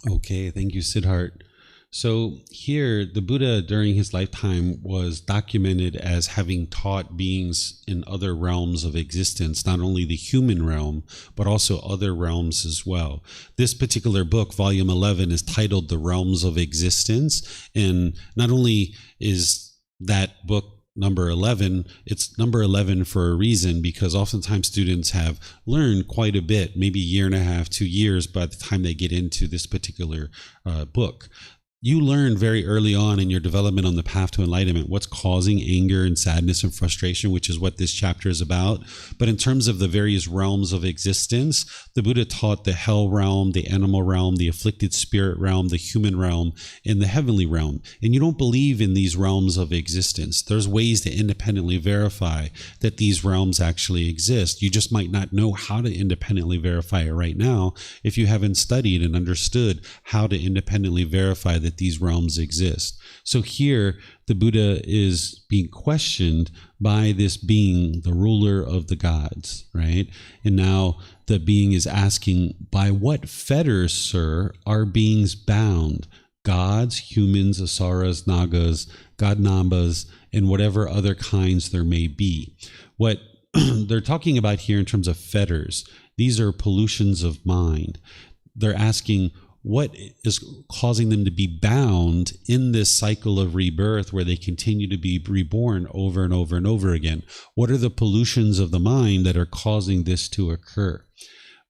Okay, thank you, Siddharth. So here, the Buddha during his lifetime was documented as having taught beings in other realms of existence, not only the human realm, but also other realms as well. This particular book, volume 11, is titled The Realms of Existence. And not only is that book number 11, it's number 11 for a reason, because oftentimes students have learned quite a bit, maybe a year and a half, 2 years by the time they get into this particular book. You learn very early on in your development on the path to enlightenment what's causing anger and sadness and frustration, which is what this chapter is about. But in terms of the various realms of existence, the Buddha taught the hell realm, the animal realm, the afflicted spirit realm, the human realm, and the heavenly realm. And you don't believe in these realms of existence. There's ways to independently verify that these realms actually exist. You just might not know how to independently verify it right now if you haven't studied and understood how to independently verify that these realms exist. So here, the Buddha is being questioned by this being, the ruler of the gods, right? And now the being is asking, by what fetters, sir, are beings bound? Gods, humans, asuras, nagas, gandhabas, and whatever other kinds there may be. What they're talking about here in terms of fetters, these are pollutions of mind. They're asking, what is causing them to be bound in this cycle of rebirth where they continue to be reborn over and over and over again? What are the pollutions of the mind that are causing this to occur?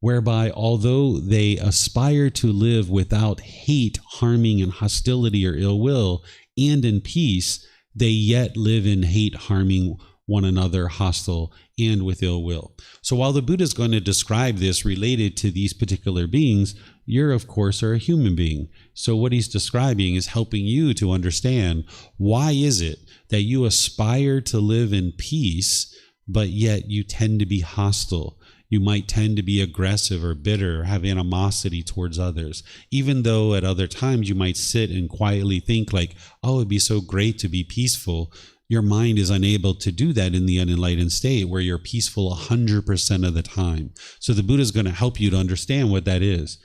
Whereby, although they aspire to live without hate, harming, and hostility or ill will, and in peace, they yet live in hate, harming one another hostile and with ill will. So while the Buddha is going to describe this related to these particular beings, you're, of course, are a human being. So what he's describing is helping you to understand, why is it that you aspire to live in peace, but yet you tend to be hostile? You might tend to be aggressive or bitter, have animosity towards others, even though at other times you might sit and quietly think like, oh, it'd be so great to be peaceful. Your mind is unable to do that in the unenlightened state where you're peaceful 100% of the time. So the Buddha is going to help you to understand what that is.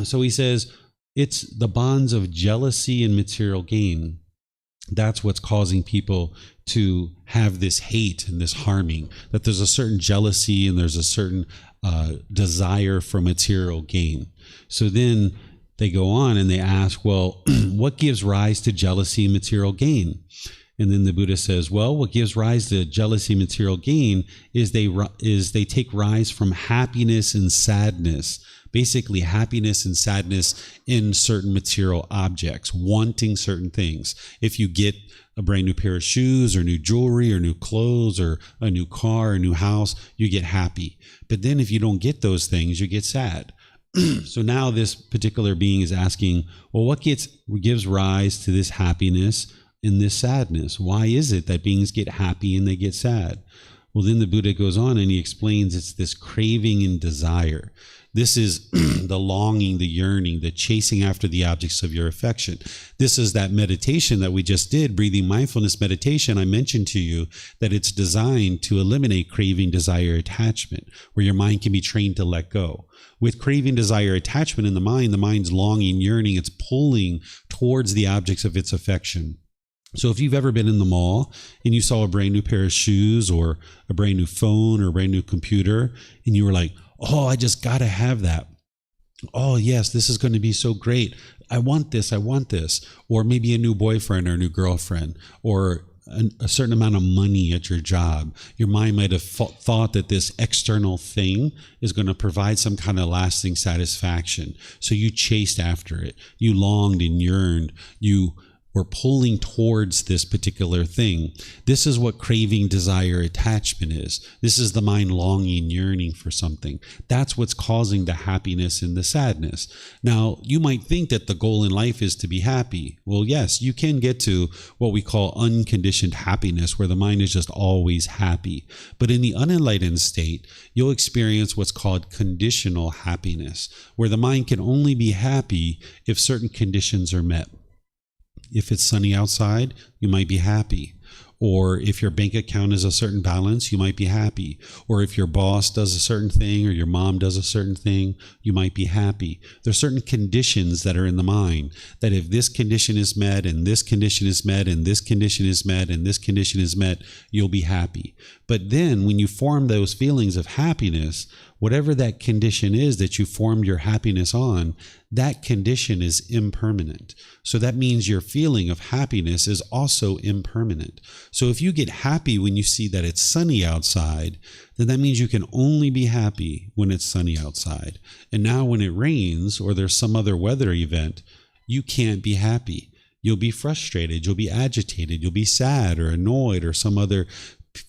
So he says, it's the bonds of jealousy and material gain. That's what's causing people to have this hate and this harming, that there's a certain jealousy and there's a certain desire for material gain. So then they go on and they ask, well, what gives rise to jealousy and material gain? And then the Buddha says, well, what gives rise to jealousy and material gain is they take rise from happiness and sadness. Basically, happiness and sadness in certain material objects, wanting certain things. If you get a brand new pair of shoes or new jewelry or new clothes or a new car or new house, you get happy. But then if you don't get those things, you get sad. So now this particular being is asking, well, what gives rise to this happiness and this sadness? Why is it that beings get happy and they get sad? Well, then the Buddha goes on and he explains it's this craving and desire. This is the longing, the yearning, the chasing after the objects of your affection. This is that meditation that we just did, breathing mindfulness meditation. I mentioned to you that it's designed to eliminate craving, desire, attachment, where your mind can be trained to let go. With craving, desire, attachment in the mind's longing, yearning, it's pulling towards the objects of its affection. So if you've ever been in the mall and you saw a brand new pair of shoes or a brand new phone or a brand new computer, and you were like, oh, I just got to have that. Oh, yes, this is going to be so great. I want this. I want this. Or maybe a new boyfriend or a new girlfriend or a certain amount of money at your job. Your mind might have thought that this external thing is going to provide some kind of lasting satisfaction. So you chased after it. You longed and yearned. You were pulling towards this particular thing. This is what craving, desire, attachment is. This is the mind longing, yearning for something. That's what's causing the happiness and the sadness. Now, you might think that the goal in life is to be happy. Well, yes, you can get to what we call unconditioned happiness, where the mind is just always happy. But in the unenlightened state, you'll experience what's called conditional happiness, where the mind can only be happy if certain conditions are met. If it's sunny outside, you might be happy. Or if your bank account is a certain balance, you might be happy. Or if your boss does a certain thing or your mom does a certain thing, you might be happy. There's certain conditions that are in the mind that if this condition is met and this condition is met and this condition is met and this condition is met, you'll be happy. But then when you form those feelings of happiness, whatever that condition is that you formed your happiness on, that condition is impermanent. So that means your feeling of happiness is also impermanent. So if you get happy when you see that it's sunny outside, then that means you can only be happy when it's sunny outside. And now when it rains or there's some other weather event, you can't be happy. You'll be frustrated, you'll be agitated, you'll be sad or annoyed or some other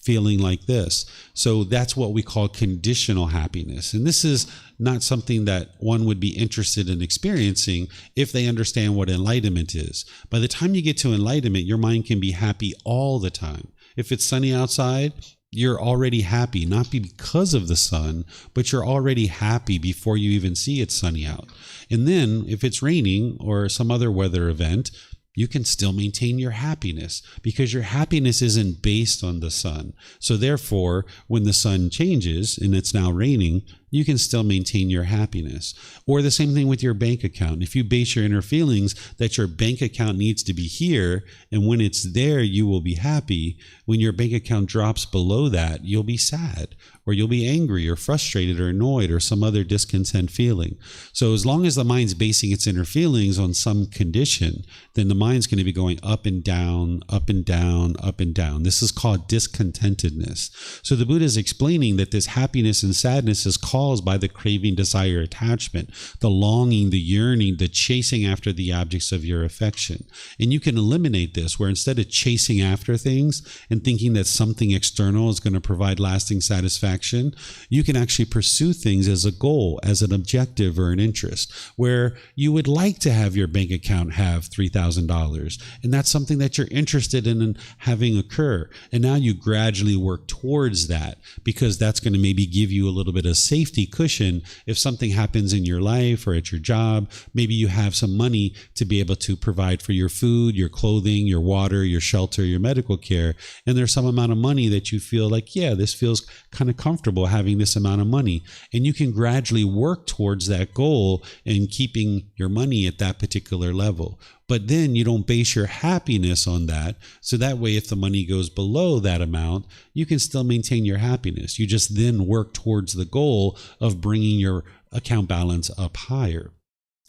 feeling like this. So that's what we call conditional happiness. And this is not something that one would be interested in experiencing if they understand what enlightenment is. By the time you get to enlightenment, your mind can be happy all the time. If it's sunny outside, you're already happy, not because of the sun, but you're already happy before you even see it's sunny out. And then if it's raining or some other weather event, you can still maintain your happiness because your happiness isn't based on the sun. So therefore, when the sun changes and it's now raining, you can still maintain your happiness. Or the same thing with your bank account. If you base your inner feelings that your bank account needs to be here, and when it's there, you will be happy. When your bank account drops below that, you'll be sad, or you'll be angry or frustrated or annoyed or some other discontent feeling. So as long as the mind's basing its inner feelings on some condition, then the mind's going to be going up and down, up and down, up and down. This is called discontentedness. So the Buddha is explaining that this happiness and sadness is caused caused by the craving, desire, attachment, the longing, the yearning, the chasing after the objects of your affection. And you can eliminate this, where instead of chasing after things and thinking that something external is going to provide lasting satisfaction, you can actually pursue things as a goal, as an objective or an interest, where you would like to have your bank account have $3,000. And that's something that you're interested in having occur. And now you gradually work towards that, because that's going to maybe give you a little bit of safety cushion if something happens in your life or at your job. Maybe you have some money to be able to provide for your food, your clothing, your water, your shelter, your medical care. And there's some amount of money that you feel like, yeah, this feels kind of comfortable having this amount of money. And you can gradually work towards that goal and keeping your money at that particular level. But then you don't base your happiness on that. So that way, if the money goes below that amount, you can still maintain your happiness. You just then work towards the goal of bringing your account balance up higher.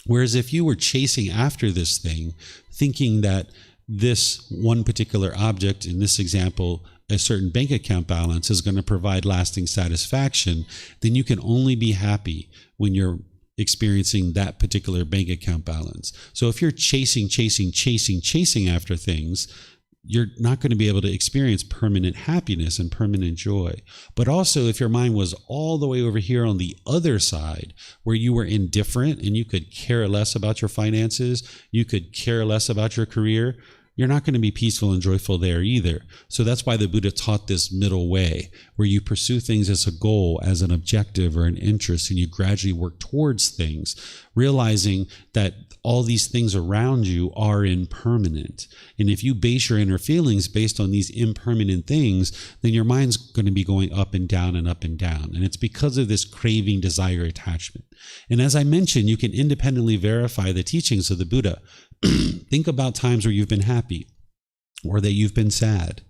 Whereas if you were chasing after this thing, thinking that this one particular object, in this example, a certain bank account balance, is going to provide lasting satisfaction, then you can only be happy when you're experiencing that particular bank account balance. So if you're chasing after things, you're not going to be able to experience permanent happiness and permanent joy. But also, if your mind was all the way over here on the other side, where you were indifferent and you could care less about your finances, you could care less about your career, you're not going to be peaceful and joyful there either. So that's why the Buddha taught this middle way, where you pursue things as a goal, as an objective or an interest, and you gradually work towards things, realizing that all these things around you are impermanent. And if you base your inner feelings based on these impermanent things, then your mind's going to be going up and down and up and down. And it's because of this craving, desire, attachment. And as I mentioned, you can independently verify the teachings of the Buddha. Think about times where you've been happy or that you've been sad.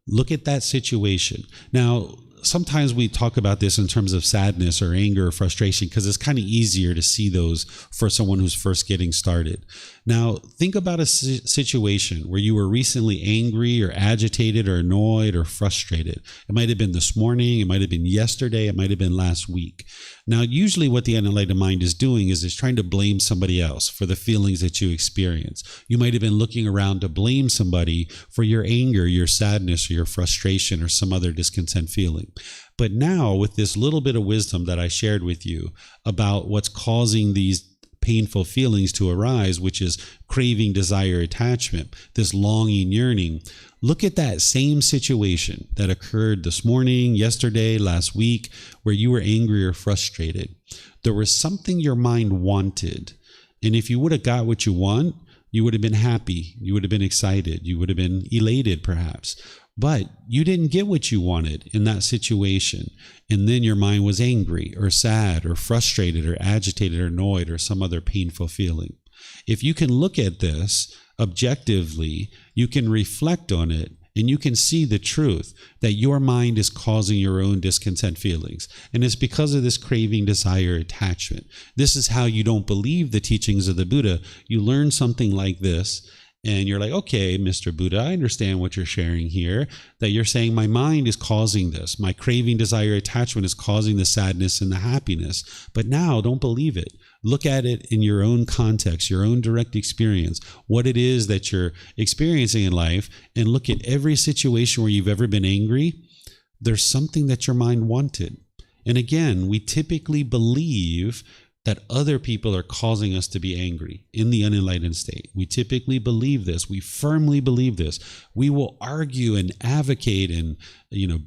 Look at that situation. Now, sometimes we talk about this in terms of sadness or anger or frustration because it's kind of easier to see those for someone who's first getting started. Now, think about a situation where you were recently angry or agitated or annoyed or frustrated. It might have been this morning, it might have been yesterday, it might have been last week. Now, usually what the unenlightened mind is doing is it's trying to blame somebody else for the feelings that you experience. You might have been looking around to blame somebody for your anger, your sadness, or your frustration, or some other discontent feeling. But now, with this little bit of wisdom that I shared with you about what's causing these painful feelings to arise, which is craving, desire, attachment, this longing, yearning, look at that same situation that occurred this morning, yesterday, last week, where you were angry or frustrated. There was something your mind wanted. And if you would have got what you want, you would have been happy. You would have been excited. You would have been elated, perhaps. But you didn't get what you wanted in that situation. And then your mind was angry or sad or frustrated or agitated or annoyed or some other painful feeling. If you can look at this objectively, you can reflect on it, and you can see the truth that your mind is causing your own discontent feelings. And it's because of this craving, desire, attachment. This is how you don't believe the teachings of the Buddha. You learn something like this, and you're like, okay, Mr. Buddha, I understand what you're sharing here, that you're saying my mind is causing this. My craving, desire, attachment is causing the sadness and the happiness. But now don't believe it. Look at it in your own context, your own direct experience, what it is that you're experiencing in life, and look at every situation where you've ever been angry. There's something that your mind wanted. And again, we typically believe that other people are causing us to be angry in the unenlightened state. We typically believe this. We firmly believe this. We will argue and advocate in,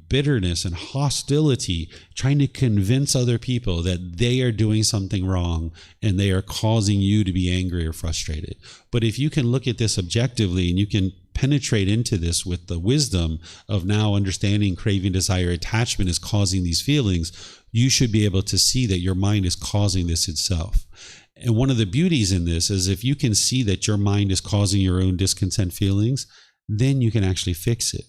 bitterness and hostility, trying to convince other people that they are doing something wrong and they are causing you to be angry or frustrated. But if you can look at this objectively and you can penetrate into this with the wisdom of now understanding craving, desire, attachment is causing these feelings, you should be able to see that your mind is causing this itself. And one of the beauties in this is if you can see that your mind is causing your own discontent feelings, then you can actually fix it.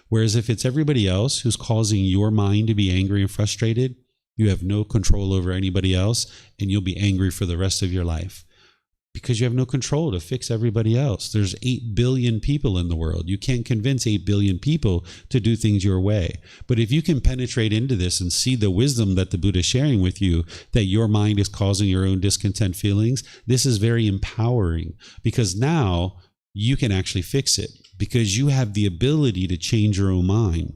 Whereas if it's everybody else who's causing your mind to be angry and frustrated, you have no control over anybody else, and you'll be angry for the rest of your life. Because you have no control to fix everybody else. There's 8 billion people in the world. You can't convince 8 billion people to do things your way. But if you can penetrate into this and see the wisdom that the Buddha is sharing with you, that your mind is causing your own discontent feelings, this is very empowering, because now you can actually fix it, because you have the ability to change your own mind.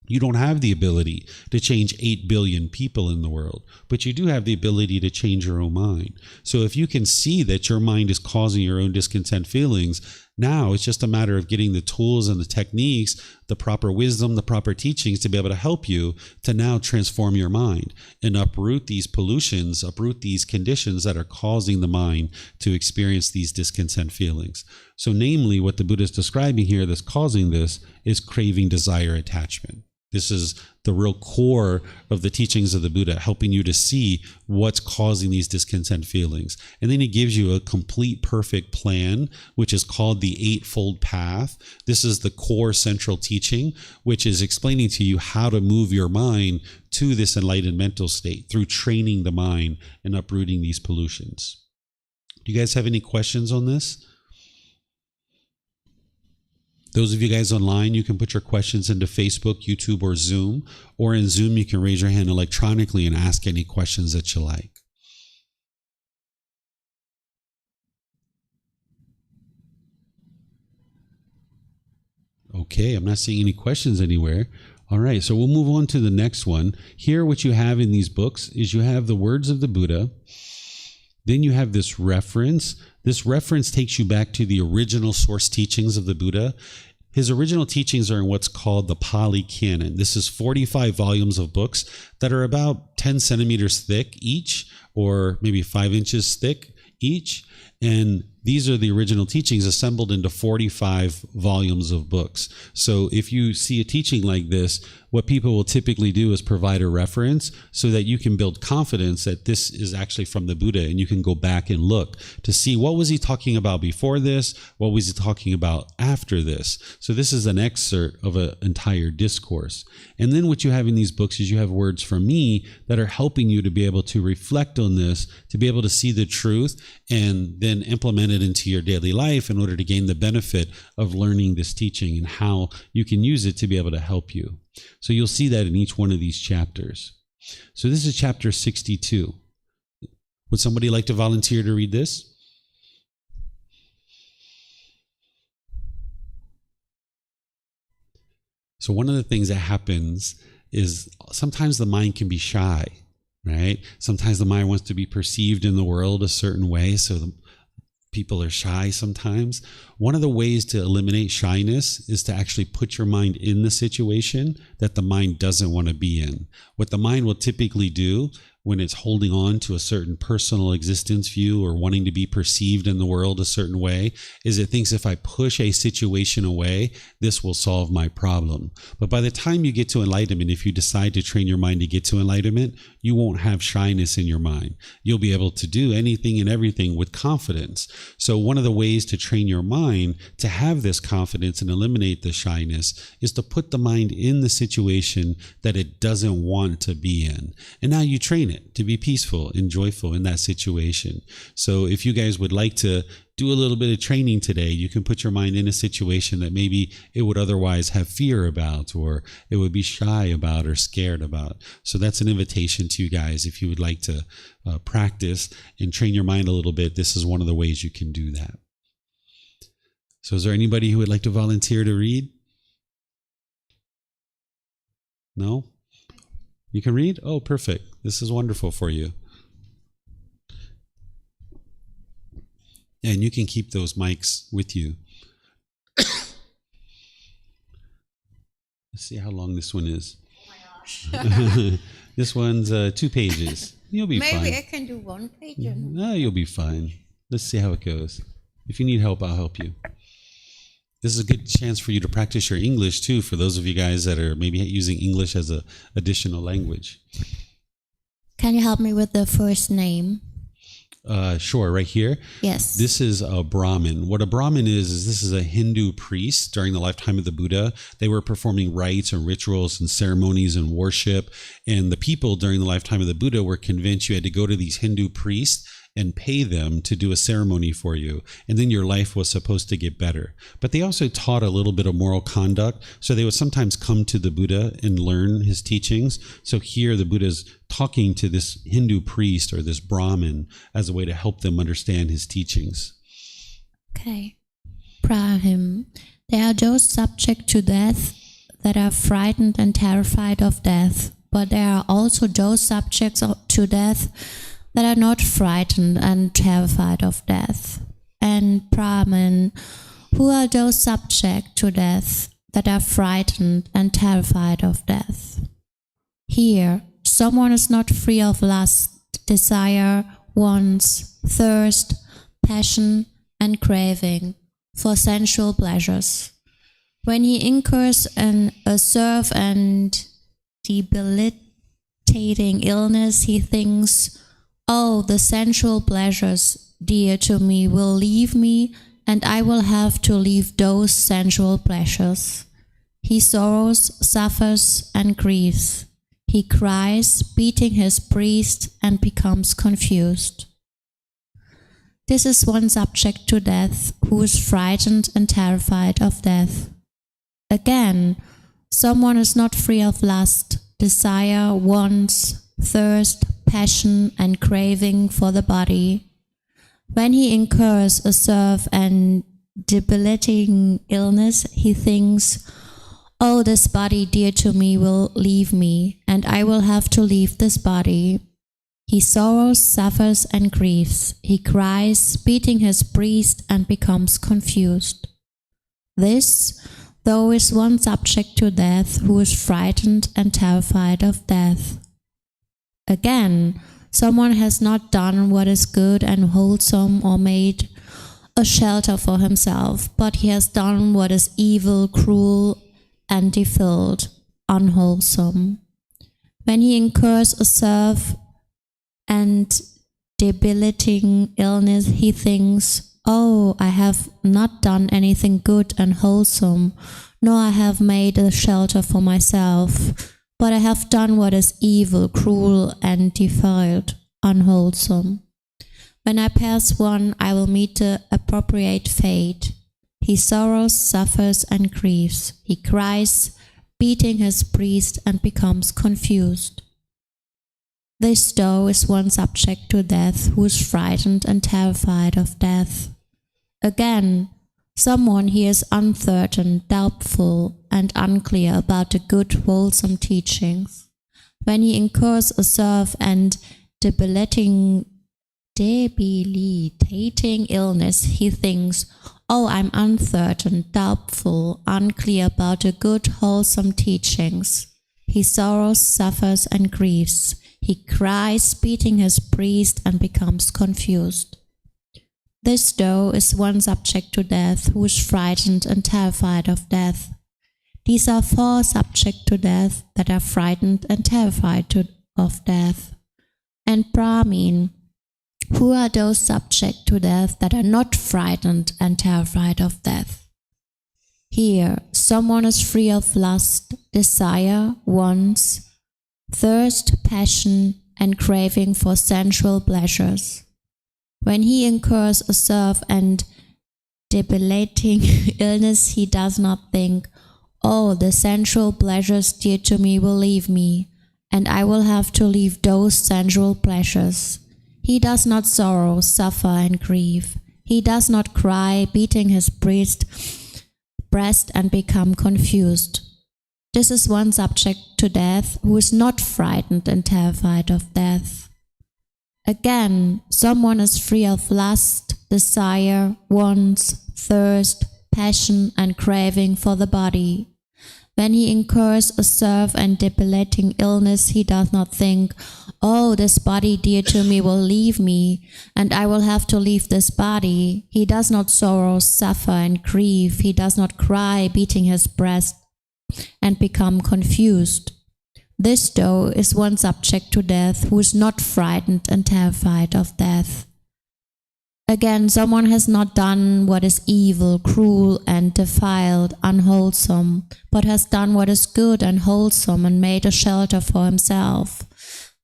You don't have the ability to change 8 billion people in the world, but you do have the ability to change your own mind. So if you can see that your mind is causing your own discontent feelings, now it's just a matter of getting the tools and the techniques, the proper wisdom, the proper teachings to be able to help you to now transform your mind and uproot these pollutions, uproot these conditions that are causing the mind to experience these discontent feelings. So namely, what the Buddha is describing here that's causing this is craving, desire, attachment. This is the real core of the teachings of the Buddha, helping you to see what's causing these discontent feelings. And then he gives you a complete, perfect plan, which is called the Eightfold Path. This is the core central teaching, which is explaining to you how to move your mind to this enlightened mental state through training the mind and uprooting these pollutions. Do you guys have any questions on this? Those of you guys online, you can put your questions into Facebook, YouTube, or Zoom. Or in Zoom, you can raise your hand electronically and ask any questions that you like. Okay, I'm not seeing any questions anywhere. All right, so we'll move on to the next one. Here, what you have in these books is you have the words of the Buddha. Then you have this reference. This reference takes you back to the original source teachings of the Buddha. His original teachings are in what's called the Pali Canon. This is 45 volumes of books that are about 10 centimeters thick each, or maybe 5 inches thick each. And these are the original teachings assembled into 45 volumes of books. So if you see a teaching like this, what people will typically do is provide a reference so that you can build confidence that this is actually from the Buddha, and you can go back and look to see what was he talking about before this, what was he talking about after this. So this is an excerpt of an entire discourse. And then what you have in these books is you have words from me that are helping you to be able to reflect on this, to be able to see the truth and then implement it into your daily life in order to gain the benefit of learning this teaching and how you can use it to be able to help you. So you'll see that in each one of these chapters. So this is chapter 62. Would somebody like to volunteer to read this? So one of the things that happens is sometimes the mind can be shy, right? Sometimes the mind wants to be perceived in the world a certain way, so people are shy sometimes. One of the ways to eliminate shyness is to actually put your mind in the situation that the mind doesn't want to be in. What the mind will typically do when it's holding on to a certain personal existence view or wanting to be perceived in the world a certain way is it thinks if I push a situation away, this will solve my problem. But by the time you get to enlightenment, if you decide to train your mind to get to enlightenment, you won't have shyness in your mind. You'll be able to do anything and everything with confidence. So one of the ways to train your mind to have this confidence and eliminate the shyness is to put the mind in the situation that it doesn't want to be in. And now you train it to be peaceful and joyful in that situation. So if you guys would like to do a little bit of training today, you can put your mind in a situation that maybe it would otherwise have fear about, or it would be shy about or scared about. So that's an invitation to you guys. If you would like to practice and train your mind a little bit, this is one of the ways you can do that. So is there anybody who would like to volunteer to read? No? You can read? Oh, perfect. This is wonderful for you. And you can keep those mics with you. Let's see how long this one is. Oh my gosh. This one's 2 pages. You'll be fine. Maybe I can do 1 page. No, you'll be fine. Let's see how it goes. If you need help, I'll help you. This is a good chance for you to practice your English too, for those of you guys that are maybe using English as an additional language. Can you help me with the first name? Sure, right here. Yes. This is a Brahmin. What a Brahmin is this is a Hindu priest during the lifetime of the Buddha. They were performing rites and rituals and ceremonies and worship. And the people during the lifetime of the Buddha were convinced you had to go to these Hindu priests and pay them to do a ceremony for you. And then your life was supposed to get better. But they also taught a little bit of moral conduct. So they would sometimes come to the Buddha and learn his teachings. So here the Buddha is talking to this Hindu priest or this Brahmin as a way to help them understand his teachings. Okay. Brahim. There are those subject to death that are frightened and terrified of death, but there are also those subjects to death that are not frightened and terrified of death. And Brahman, who are those subject to death that are frightened and terrified of death? Here, someone is not free of lust, desire, wants, thirst, passion, and craving for sensual pleasures. When he incurs a severe and debilitating illness, he thinks, "Oh, the sensual pleasures dear to me will leave me, and I will have to leave those sensual pleasures." He sorrows, suffers, and grieves. He cries, beating his breast, and becomes confused. This is one subject to death who is frightened and terrified of death. Again, someone is not free of lust, desire, wants, thirst, passion, and craving for the body. When he incurs a severe and debilitating illness, he thinks, "Oh, this body dear to me will leave me, and I will have to leave this body." He sorrows, suffers, and grieves. He cries, beating his breast, and becomes confused. This, though, is one subject to death who is frightened and terrified of death. Again, someone has not done what is good and wholesome or made a shelter for himself, but he has done what is evil, cruel, and defiled, unwholesome. When he incurs a severe and debilitating illness, he thinks, "Oh, I have not done anything good and wholesome, nor I have made a shelter for myself, but I have done what is evil, cruel, and defiled, unwholesome. When I pass one, I will meet the appropriate fate." He sorrows, suffers, and grieves. He cries, beating his breast, and becomes confused. This, though, is one subject to death who is frightened and terrified of death. Again, someone here is uncertain, doubtful, and unclear about the good, wholesome teachings. When he incurs a severe and debilitating illness, he thinks, "Oh, I'm uncertain, doubtful, unclear about the good, wholesome teachings." He sorrows, suffers, and grieves. He cries, beating his breast, and becomes confused. This, though, is one subject to death who is frightened and terrified of death. These are four subjects to death that are frightened and terrified of death. And Brahmin, who are those subjects to death that are not frightened and terrified of death? Here, someone is free of lust, desire, wants, thirst, passion, and craving for sensual pleasures. When he incurs a severe and debilitating illness, he does not think, "Oh, the sensual pleasures dear to me will leave me, and I will have to leave those sensual pleasures." He does not sorrow, suffer, and grieve. He does not cry, beating his breast, and become confused. This is one subject to death who is not frightened and terrified of death. Again, someone is free of lust, desire, wants, thirst, passion, and craving for the body. When he incurs a severe and debilitating illness, he does not think, "Oh, this body dear to me will leave me, and I will have to leave this body." He does not sorrow, suffer, and grieve. He does not cry, beating his breast, and become confused. This, though, is one subject to death who is not frightened and terrified of death. Again, someone has not done what is evil, cruel, and defiled, unwholesome, but has done what is good and wholesome and made a shelter for himself.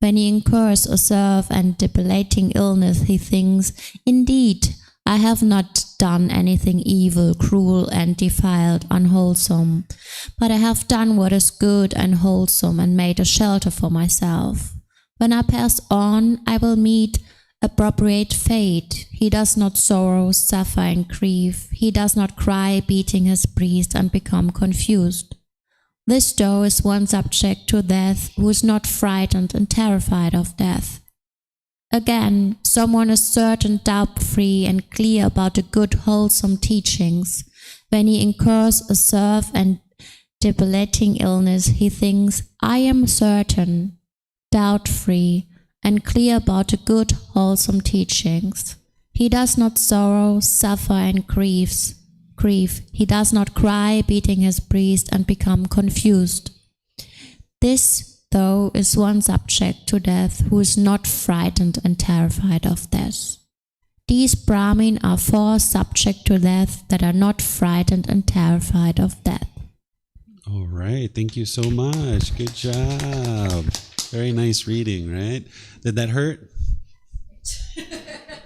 When he incurs a severe and debilitating illness, he thinks, "Indeed, I have not done anything evil, cruel, and defiled, unwholesome, but I have done what is good and wholesome and made a shelter for myself. When I pass on, I will meet appropriate fate. He does not sorrow, suffer, and grieve. He does not cry, beating his breast, and become confused. This, though, is one subject to death who is not frightened and terrified of death. Again, someone is certain, doubt-free, and clear about the good, wholesome teachings. When he incurs a severe and debilitating illness, he thinks, "I am certain, doubt-free, and clear about the good, wholesome teachings. He does not sorrow, suffer, and grieve. He does not cry, beating his breast, and become confused. This, though, is one subject to death who is not frightened and terrified of death. These Brahmin are four subject to death that are not frightened and terrified of death." All right. Thank you so much. Good job. Very nice reading, right? Did that hurt?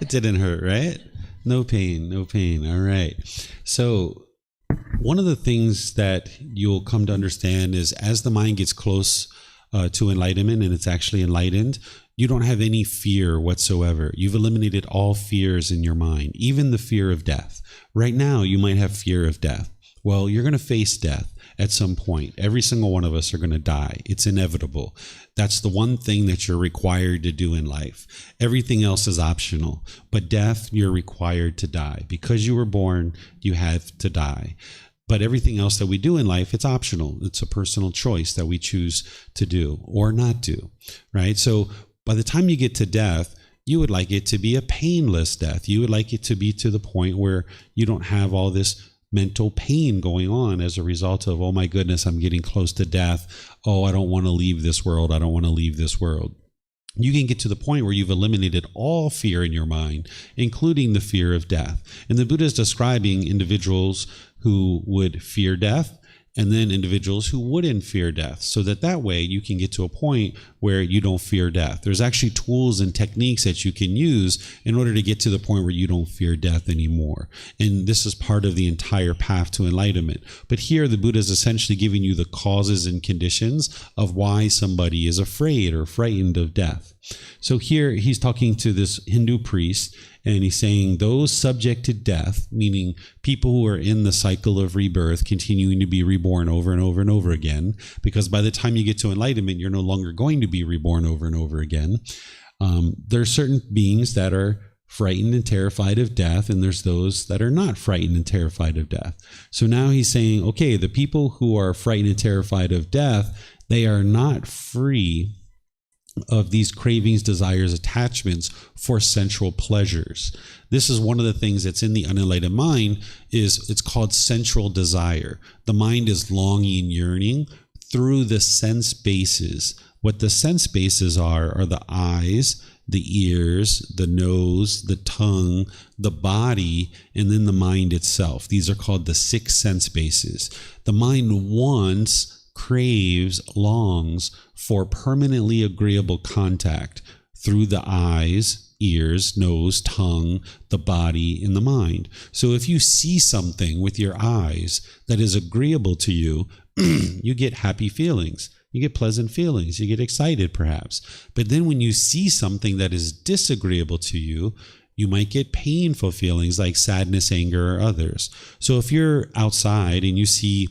It didn't hurt, right? No pain, no pain. All right. So one of the things that you'll come to understand is as the mind gets close to enlightenment and it's actually enlightened, you don't have any fear whatsoever. You've eliminated all fears in your mind, even the fear of death. Right now, you might have fear of death. Well, you're going to face death at some point. Every single one of us are going to die. It's inevitable. That's the one thing that you're required to do in life. Everything else is optional. But death, you're required to die. Because you were born, you have to die. But everything else that we do in life, it's optional. It's a personal choice that we choose to do or not do, right? So by the time you get to death, you would like it to be a painless death. You would like it to be to the point where you don't have all this mental pain going on as a result of, oh my goodness, I'm getting close to death. Oh, I don't want to leave this world. I don't want to leave this world. You can get to the point where you've eliminated all fear in your mind, including the fear of death. And the Buddha is describing individuals who would fear death and then individuals who wouldn't fear death, so that way you can get to a point where you don't fear death. There's actually tools and techniques that you can use in order to get to the point where you don't fear death anymore. And this is part of the entire path to enlightenment. But here the Buddha is essentially giving you the causes and conditions of why somebody is afraid or frightened of death. So here he's talking to this Hindu priest, and he's saying those subject to death, meaning people who are in the cycle of rebirth, continuing to be reborn over and over and over again, because by the time you get to enlightenment, you're no longer going to be reborn over and over again. There are certain beings that are frightened and terrified of death, and there's those that are not frightened and terrified of death. So now he's saying, okay, the people who are frightened and terrified of death, they are not free of these cravings, desires, attachments for sensual pleasures. This is one of the things that's in the unenlightened mind, is it's called sensual desire. The mind is longing, yearning through the sense bases. What the sense bases are the eyes, the ears, the nose, the tongue, the body, and then the mind itself. These are called the 6 sense bases. The mind wants, craves, longs for permanently agreeable contact through the eyes, ears, nose, tongue, the body, and the mind. So if you see something with your eyes that is agreeable to you, you get happy feelings. You get pleasant feelings. You get excited perhaps. But then when you see something that is disagreeable to you, you might get painful feelings like sadness, anger, or others. So if you're outside and you see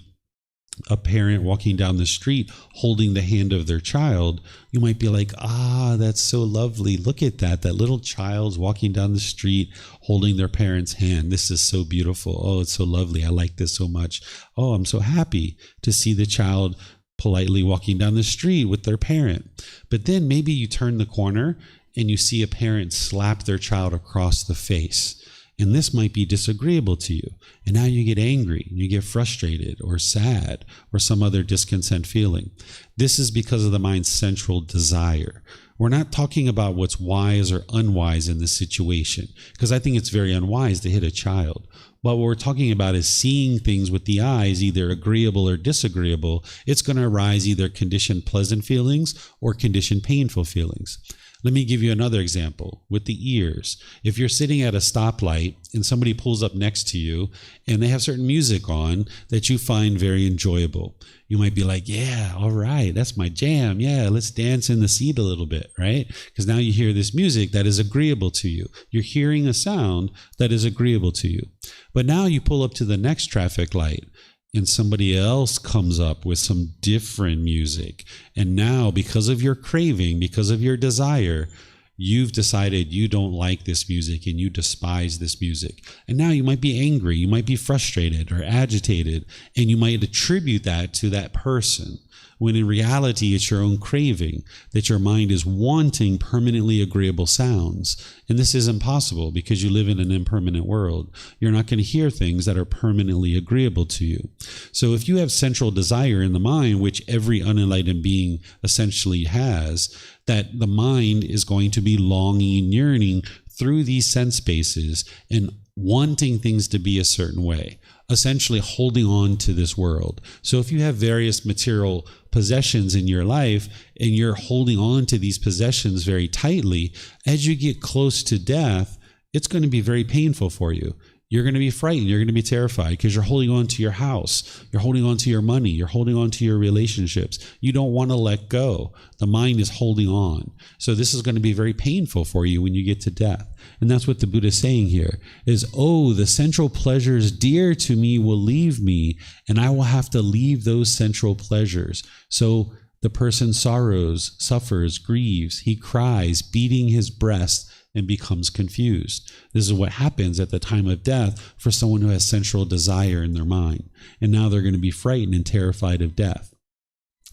a parent walking down the street holding the hand of their child, you might be like, that's so lovely. Look at that little child's walking down the street holding their parent's hand. This is so beautiful. Oh, it's so lovely. I like this so much. Oh, I'm so happy to see the child politely walking down the street with their parent. But then maybe you turn the corner and you see a parent slap their child across the face. And this might be disagreeable to you. And now you get angry, and you get frustrated or sad or some other discontent feeling. This is because of the mind's central desire. We're not talking about what's wise or unwise in this situation, because I think it's very unwise to hit a child. But what we're talking about is seeing things with the eyes, either agreeable or disagreeable. It's going to arise either conditioned pleasant feelings or conditioned painful feelings. Let me give you another example with the ears. If you're sitting at a stoplight and somebody pulls up next to you and they have certain music on that you find very enjoyable, you might be like, yeah, all right, that's my jam. Yeah, let's dance in the seat a little bit, right? Because now you hear this music that is agreeable to you. You're hearing a sound that is agreeable to you. But now you pull up to the next traffic light and somebody else comes up with some different music. And now, because of your craving, because of your desire, you've decided you don't like this music and you despise this music. And now you might be angry, you might be frustrated or agitated, and you might attribute that to that person, when in reality it's your own craving, that your mind is wanting permanently agreeable sounds. And this is impossible because you live in an impermanent world. You're not going to hear things that are permanently agreeable to you. So if you have central desire in the mind, which every unenlightened being essentially has, that the mind is going to be longing and yearning through these sense spaces and wanting things to be a certain way, essentially holding on to this world. So if you have various material possessions in your life and you're holding on to these possessions very tightly, as you get close to death, it's going to be very painful for you. You're going to be frightened. You're going to be terrified because you're holding on to your house. You're holding on to your money. You're holding on to your relationships. You don't want to let go. The mind is holding on. So this is going to be very painful for you when you get to death. And that's what the Buddha is saying here is, oh, the sensual pleasures dear to me will leave me, and I will have to leave those sensual pleasures. So the person sorrows, suffers, grieves. He cries, beating his breast, and becomes confused. This is what happens at the time of death for someone who has sensual desire in their mind. And now they're going to be frightened and terrified of death.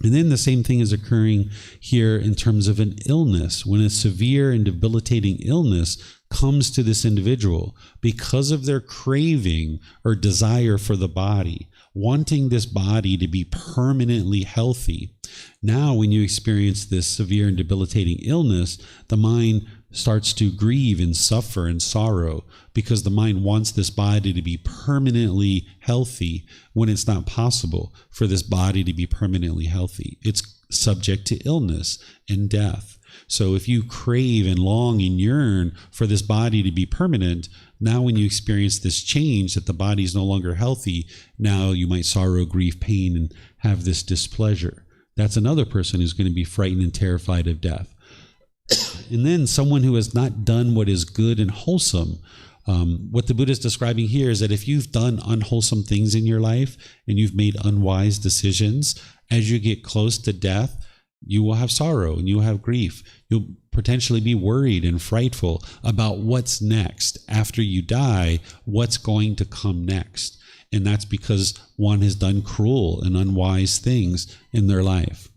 And then the same thing is occurring here in terms of an illness. When a severe and debilitating illness comes to this individual because of their craving or desire for the body, wanting this body to be permanently healthy. Now, when you experience this severe and debilitating illness, the mind starts to grieve and suffer and sorrow because the mind wants this body to be permanently healthy when it's not possible for this body to be permanently healthy. It's subject to illness and death. So if you crave and long and yearn for this body to be permanent, now when you experience this change that the body is no longer healthy, now you might sorrow, grieve, pain, and have this displeasure. That's another person who's going to be frightened and terrified of death. And then someone who has not done what is good and wholesome. What the Buddha is describing here is that if you've done unwholesome things in your life and you've made unwise decisions, as you get close to death, you will have sorrow and you will have grief. You'll potentially be worried and frightful about what's next. After you die, what's going to come next? And that's because one has done cruel and unwise things in their life.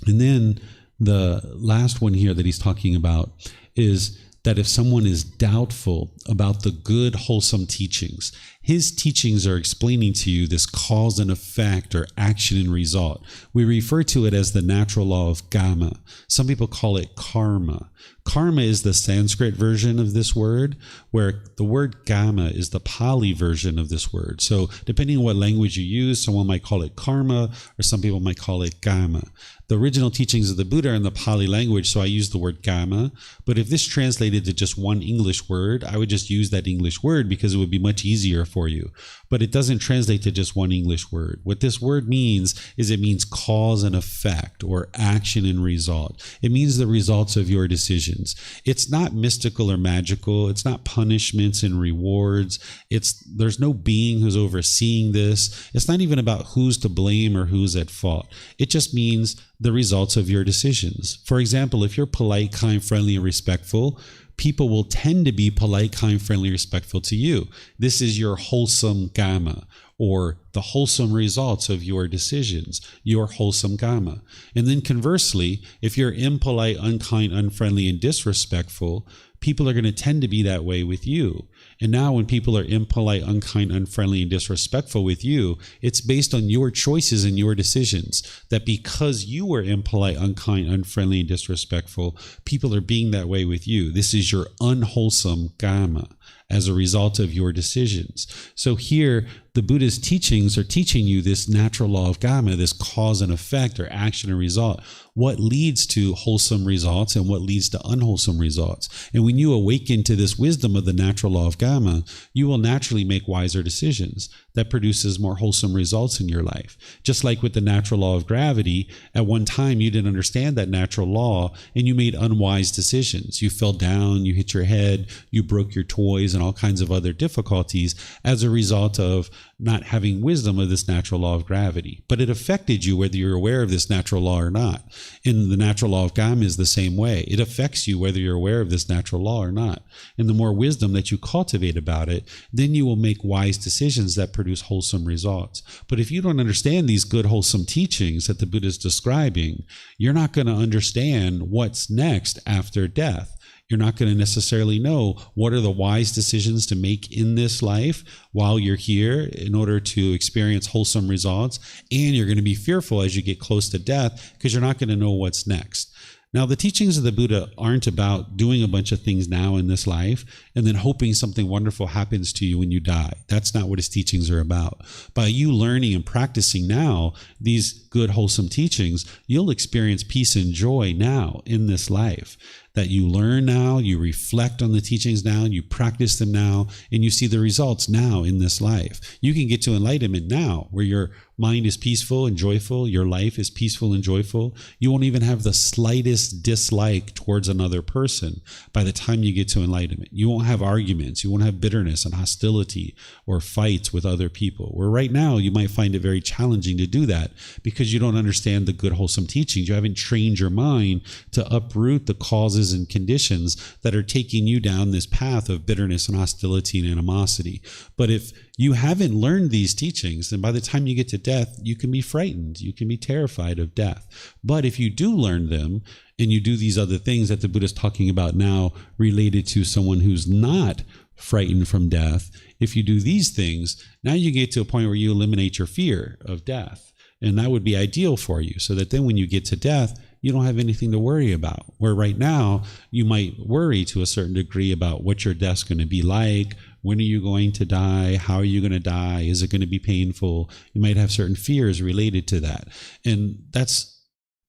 And then the last one here that he's talking about is that if someone is doubtful about the good, wholesome teachings, his teachings are explaining to you this cause and effect or action and result. We refer to it as the natural law of Gama. Some people call it karma. Karma is the Sanskrit version of this word, where the word Gama is the Pali version of this word. So depending on what language you use, someone might call it karma, or some people might call it Gama. The original teachings of the Buddha are in the Pali language, so I use the word Gama. But if this translated to just one English word, I would just use that English word because it would be much easier for you. But it doesn't translate to just one English word. What this word means is it means cause and effect, or action and result. It means the results of your decisions. It's not mystical or magical. It's not punishments and rewards. There's no being who's overseeing this. It's not even about who's to blame or who's at fault. It just means the results of your decisions. For example, if you're polite, kind, friendly, and respectful, people will tend to be polite, kind, friendly, respectful to you. This is your wholesome Gama, or the wholesome results of your decisions, your wholesome Gama. And then conversely, if you're impolite, unkind, unfriendly, and disrespectful, people are going to tend to be that way with you. And now when people are impolite, unkind, unfriendly, and disrespectful with you, it's based on your choices and your decisions. That because you were impolite, unkind, unfriendly, and disrespectful, people are being that way with you. This is your unwholesome karma as a result of your decisions. So here, the Buddha's teachings are teaching you this natural law of karma, this cause and effect or action and result, what leads to wholesome results and what leads to unwholesome results. And when you awaken to this wisdom of the natural law of karma, you will naturally make wiser decisions that produces more wholesome results in your life. Just like with the natural law of gravity, at one time you didn't understand that natural law and you made unwise decisions. You fell down, you hit your head, you broke your toys, and all kinds of other difficulties as a result of not having wisdom of this natural law of gravity. But it affected you whether you're aware of this natural law or not. And the natural law of karma is the same way. It affects you whether you're aware of this natural law or not. And the more wisdom that you cultivate about it, then you will make wise decisions that produce wholesome results. But if you don't understand these good, wholesome teachings that the Buddha is describing, you're not going to understand what's next after death. You're not going to necessarily know what are the wise decisions to make in this life while you're here in order to experience wholesome results. And you're going to be fearful as you get close to death because you're not going to know what's next. Now, the teachings of the Buddha aren't about doing a bunch of things now in this life and then hoping something wonderful happens to you when you die. That's not what his teachings are about. By you learning and practicing now these good, wholesome teachings, you'll experience peace and joy now in this life. That you learn now, you reflect on the teachings now, you practice them now, and you see the results now in this life. You can get to enlightenment now, where your mind is peaceful and joyful, your life is peaceful and joyful. You won't even have the slightest dislike towards another person by the time you get to enlightenment. You won't have arguments, you won't have bitterness and hostility or fights with other people. Where right now you might find it very challenging to do that because you don't understand the good, wholesome teachings. You haven't trained your mind to uproot the causes and conditions that are taking you down this path of bitterness and hostility and animosity. But if you haven't learned these teachings, then by the time you get to death, you can be frightened. You can be terrified of death. But if you do learn them and you do these other things that the Buddha is talking about now related to someone who's not frightened from death, if you do these things, now you get to a point where you eliminate your fear of death. And that would be ideal for you, so that then when you get to death, you don't have anything to worry about. Where right now, you might worry to a certain degree about what your death's going to be like. When are you going to die? How are you going to die? Is it going to be painful? You might have certain fears related to that. And that's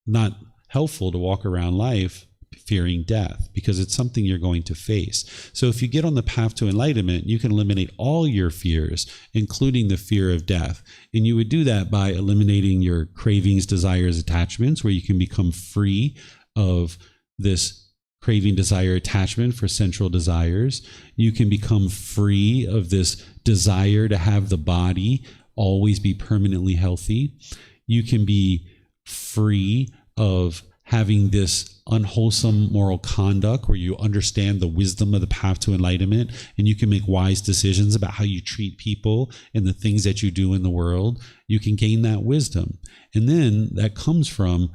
not helpful to walk around life fearing death, because it's something you're going to face. So if you get on the path to enlightenment, you can eliminate all your fears, including the fear of death. And you would do that by eliminating your cravings, desires, attachments, where you can become free of this craving, desire, attachment for sensual desires. You can become free of this desire to have the body always be permanently healthy. You can be free of having this unwholesome moral conduct where you understand the wisdom of the path to enlightenment, and you can make wise decisions about how you treat people and the things that you do in the world. You can gain that wisdom. And then that comes from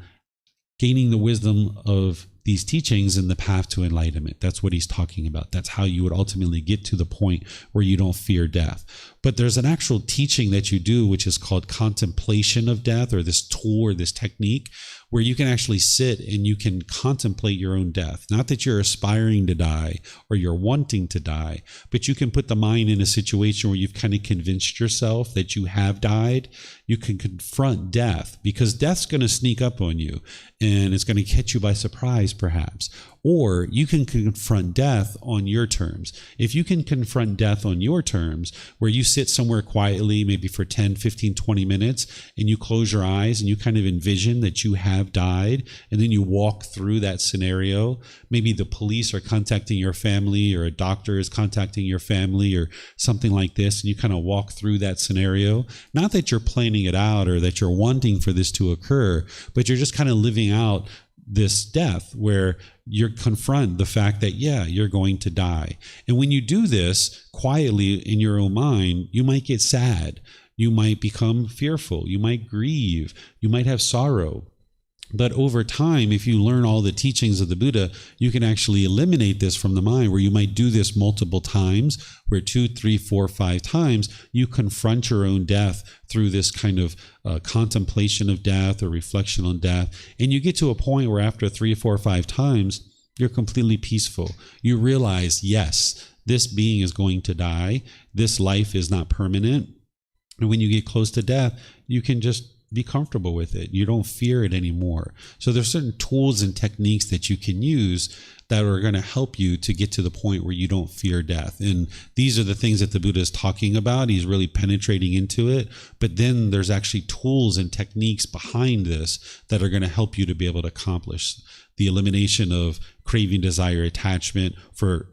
gaining the wisdom of these teachings in the path to enlightenment. That's what he's talking about. That's how you would ultimately get to the point where you don't fear death. But there's an actual teaching that you do, which is called contemplation of death, or this tool or this technique, where you can actually sit and you can contemplate your own death. Not that you're aspiring to die or you're wanting to die, but you can put the mind in a situation where you've kind of convinced yourself that you have died. You can confront death, because death's going to sneak up on you and it's going to catch you by surprise, perhaps. Or you can confront death on your terms. If you can confront death on your terms, where you sit somewhere quietly, maybe for 10, 15, 20 minutes, and you close your eyes and you kind of envision that you have died, and then you walk through that scenario. Maybe the police are contacting your family, or a doctor is contacting your family, or something like this, and you kind of walk through that scenario. Not that you're planning it out or that you're wanting for this to occur, but you're just kind of living out this death where you confront the fact that, yeah, you're going to die. And when you do this quietly in your own mind, you might get sad. You might become fearful. You might grieve. You might have sorrow. But over time, if you learn all the teachings of the Buddha, you can actually eliminate this from the mind, where you might do this multiple times, where 2, 3, 4, 5 times, you confront your own death through this kind of contemplation of death or reflection on death. And you get to a point where after 3, 4, 5 times, you're completely peaceful. You realize, yes, this being is going to die. This life is not permanent. And when you get close to death, you can just be comfortable with it. You don't fear it anymore. So there's certain tools and techniques that you can use that are going to help you to get to the point where you don't fear death. And these are the things that the Buddha is talking about. He's really penetrating into it. But then there's actually tools and techniques behind this that are going to help you to be able to accomplish the elimination of craving, desire, attachment for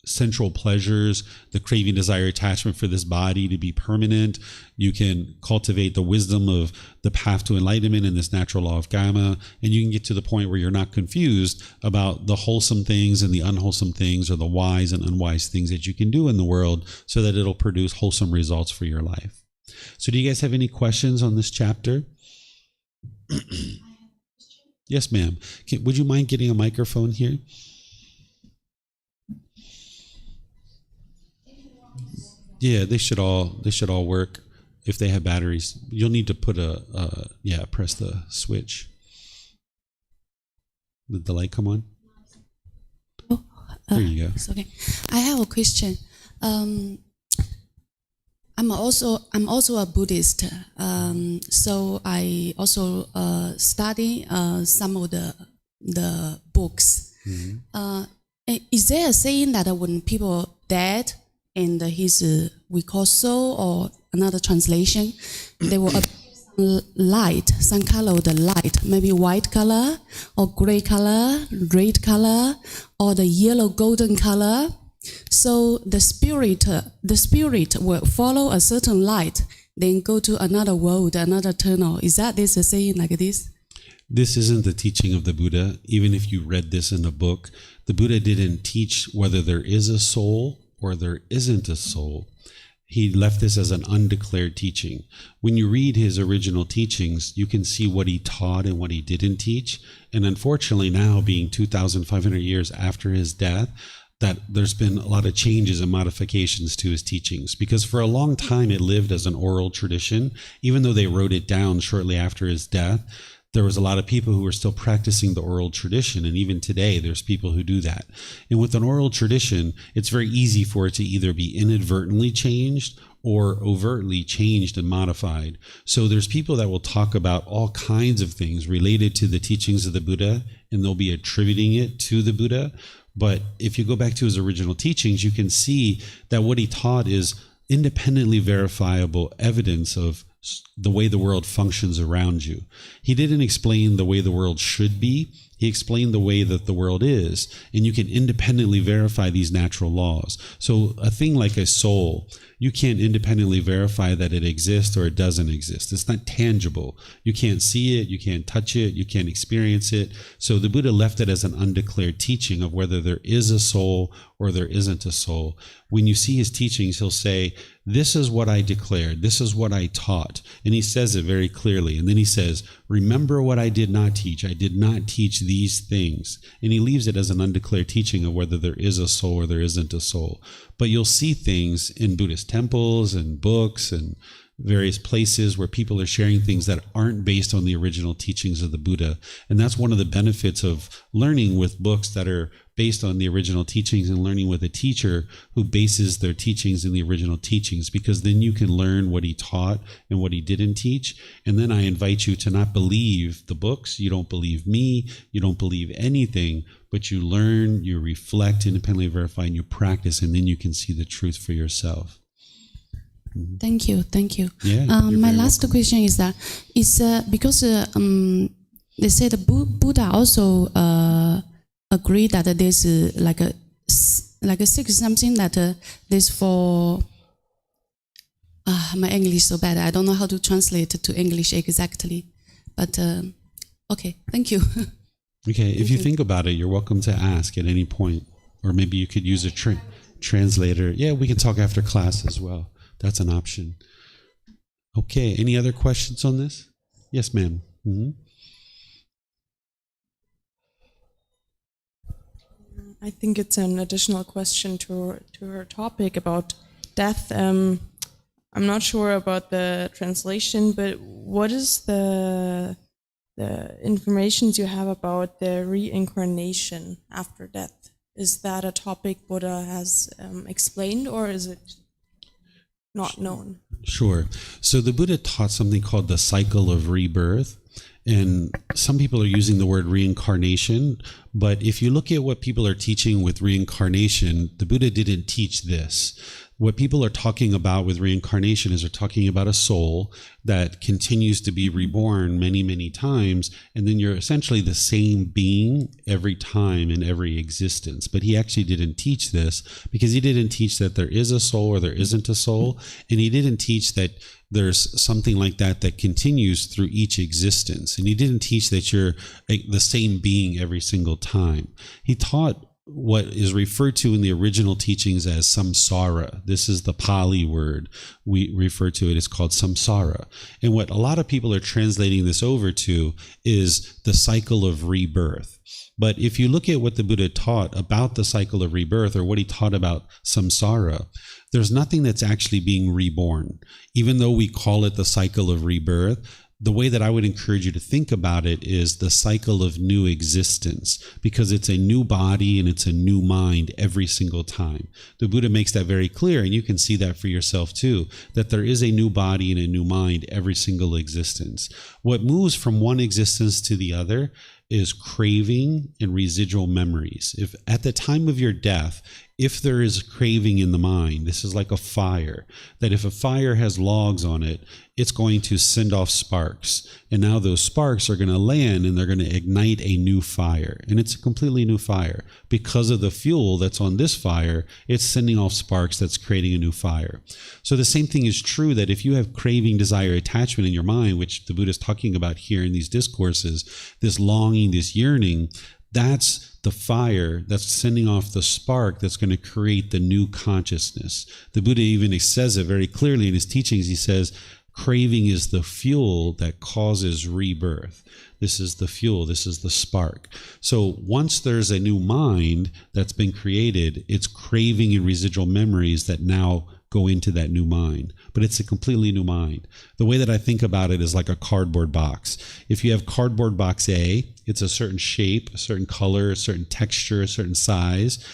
central pleasures, the craving, desire, attachment for this body to be permanent. You can cultivate the wisdom of the path to enlightenment and this natural law of karma, and you can get to the point where you're not confused about the wholesome things and the unwholesome things, or the wise and unwise things that you can do in the world, so that it'll produce wholesome results for your life. So do you guys have any questions on this chapter? Yes, ma'am. Would you mind getting a microphone here? Yeah, they should all work if they have batteries. You'll need to put press the switch. Did the light come on? Oh, there you go. It's okay. I have a question. I'm also a Buddhist. So I also study some of the books. Mm-hmm. Is there a saying that when people dead and his we call soul, or another translation, they will appear some light, some color of the light, maybe white color or gray color, red color, or the yellow golden color. So the spirit will follow a certain light, then go to another world, another tunnel. Is that this a saying like this? This isn't the teaching of the Buddha. Even if you read this in a book, the Buddha didn't teach whether there is a soul or there isn't a soul. He left this as an undeclared teaching. When you read his original teachings, you can see what he taught and what he didn't teach. And unfortunately now, being 2,500 years after his death, that there's been a lot of changes and modifications to his teachings, because for a long time it lived as an oral tradition. Even though they wrote it down shortly after his death, there was a lot of people who were still practicing the oral tradition. And even today, there's people who do that. And with an oral tradition, it's very easy for it to either be inadvertently changed or overtly changed and modified. So there's people that will talk about all kinds of things related to the teachings of the Buddha, and they'll be attributing it to the Buddha. But if you go back to his original teachings, you can see that what he taught is independently verifiable evidence of the way the world functions around you. He didn't explain the way the world should be. He explained the way that the world is, and you can independently verify these natural laws. So a thing like a soul, you can't independently verify that it exists or it doesn't exist. It's not tangible. You can't see it, you can't touch it, you can't experience it. So the Buddha left it as an undeclared teaching of whether there is a soul or there isn't a soul. When you see his teachings, he'll say, this is what I declared, this is what I taught. And he says it very clearly. And then he says, remember what I did not teach. I did not teach these things. And he leaves it as an undeclared teaching of whether there is a soul or there isn't a soul. But you'll see things in Buddhist temples and books and various places where people are sharing things that aren't based on the original teachings of the Buddha. And that's one of the benefits of learning with books that are based on the original teachings, and learning with a teacher who bases their teachings in the original teachings, because then you can learn what he taught and what he didn't teach. And then I invite you to not believe the books. You don't believe me. You don't believe anything, but you learn, you reflect, independently verify, and you practice, and then you can see the truth for yourself. Thank you. Yeah, my last question is that because they say the Buddha also agree that there's like a six something that there's for my English is so bad, I don't know how to translate it to English exactly, but okay, thank you. Okay, if you think about it, you're welcome to ask at any point, or maybe you could use a translator. Yeah, we can talk after class as well. That's an option. Okay, any other questions on this? Yes, ma'am. Mm-hmm. I think it's an additional question to her topic about death. I'm not sure about the translation, but what is the information you have about the reincarnation after death? Is that a topic Buddha has explained, or is it not known? Sure. So the Buddha taught something called the cycle of rebirth. And some people are using the word reincarnation, but if you look at what people are teaching with reincarnation, the Buddha didn't teach this. What people are talking about with reincarnation is they're talking about a soul that continues to be reborn many, many times, and then you're essentially the same being every time in every existence. But he actually didn't teach this because he didn't teach that there is a soul or there isn't a soul, and he didn't teach that there's something like that that continues through each existence. And he didn't teach that you're the same being every single time. He taught what is referred to in the original teachings as samsara. This is the Pali word. We refer to it as called samsara. And what a lot of people are translating this over to is the cycle of rebirth. But if you look at what the Buddha taught about the cycle of rebirth, or what he taught about samsara, there's nothing that's actually being reborn. Even though we call it the cycle of rebirth, the way that I would encourage you to think about it is the cycle of new existence, because it's a new body and it's a new mind every single time. The Buddha makes that very clear, and you can see that for yourself too, that there is a new body and a new mind every single existence. What moves from one existence to the other is craving and residual memories. If at the time of your death, if there is craving in the mind, this is like a fire, that if a fire has logs on it, it's going to send off sparks. And now those sparks are going to land and they're going to ignite a new fire. And it's a completely new fire. Because of the fuel that's on this fire, it's sending off sparks that's creating a new fire. So the same thing is true, that if you have craving, desire, attachment in your mind, which the Buddha is talking about here in these discourses, this longing, this yearning, that's the fire that's sending off the spark that's going to create the new consciousness. The Buddha even says it very clearly in his teachings. He says, craving is the fuel that causes rebirth. This is the fuel. This is the spark. So once there's a new mind that's been created, it's craving and residual memories that now go into that new mind. But it's a completely new mind. The way that I think about it is like a cardboard box. If you have cardboard box A, it's a certain shape, a certain color, a certain texture, a certain size,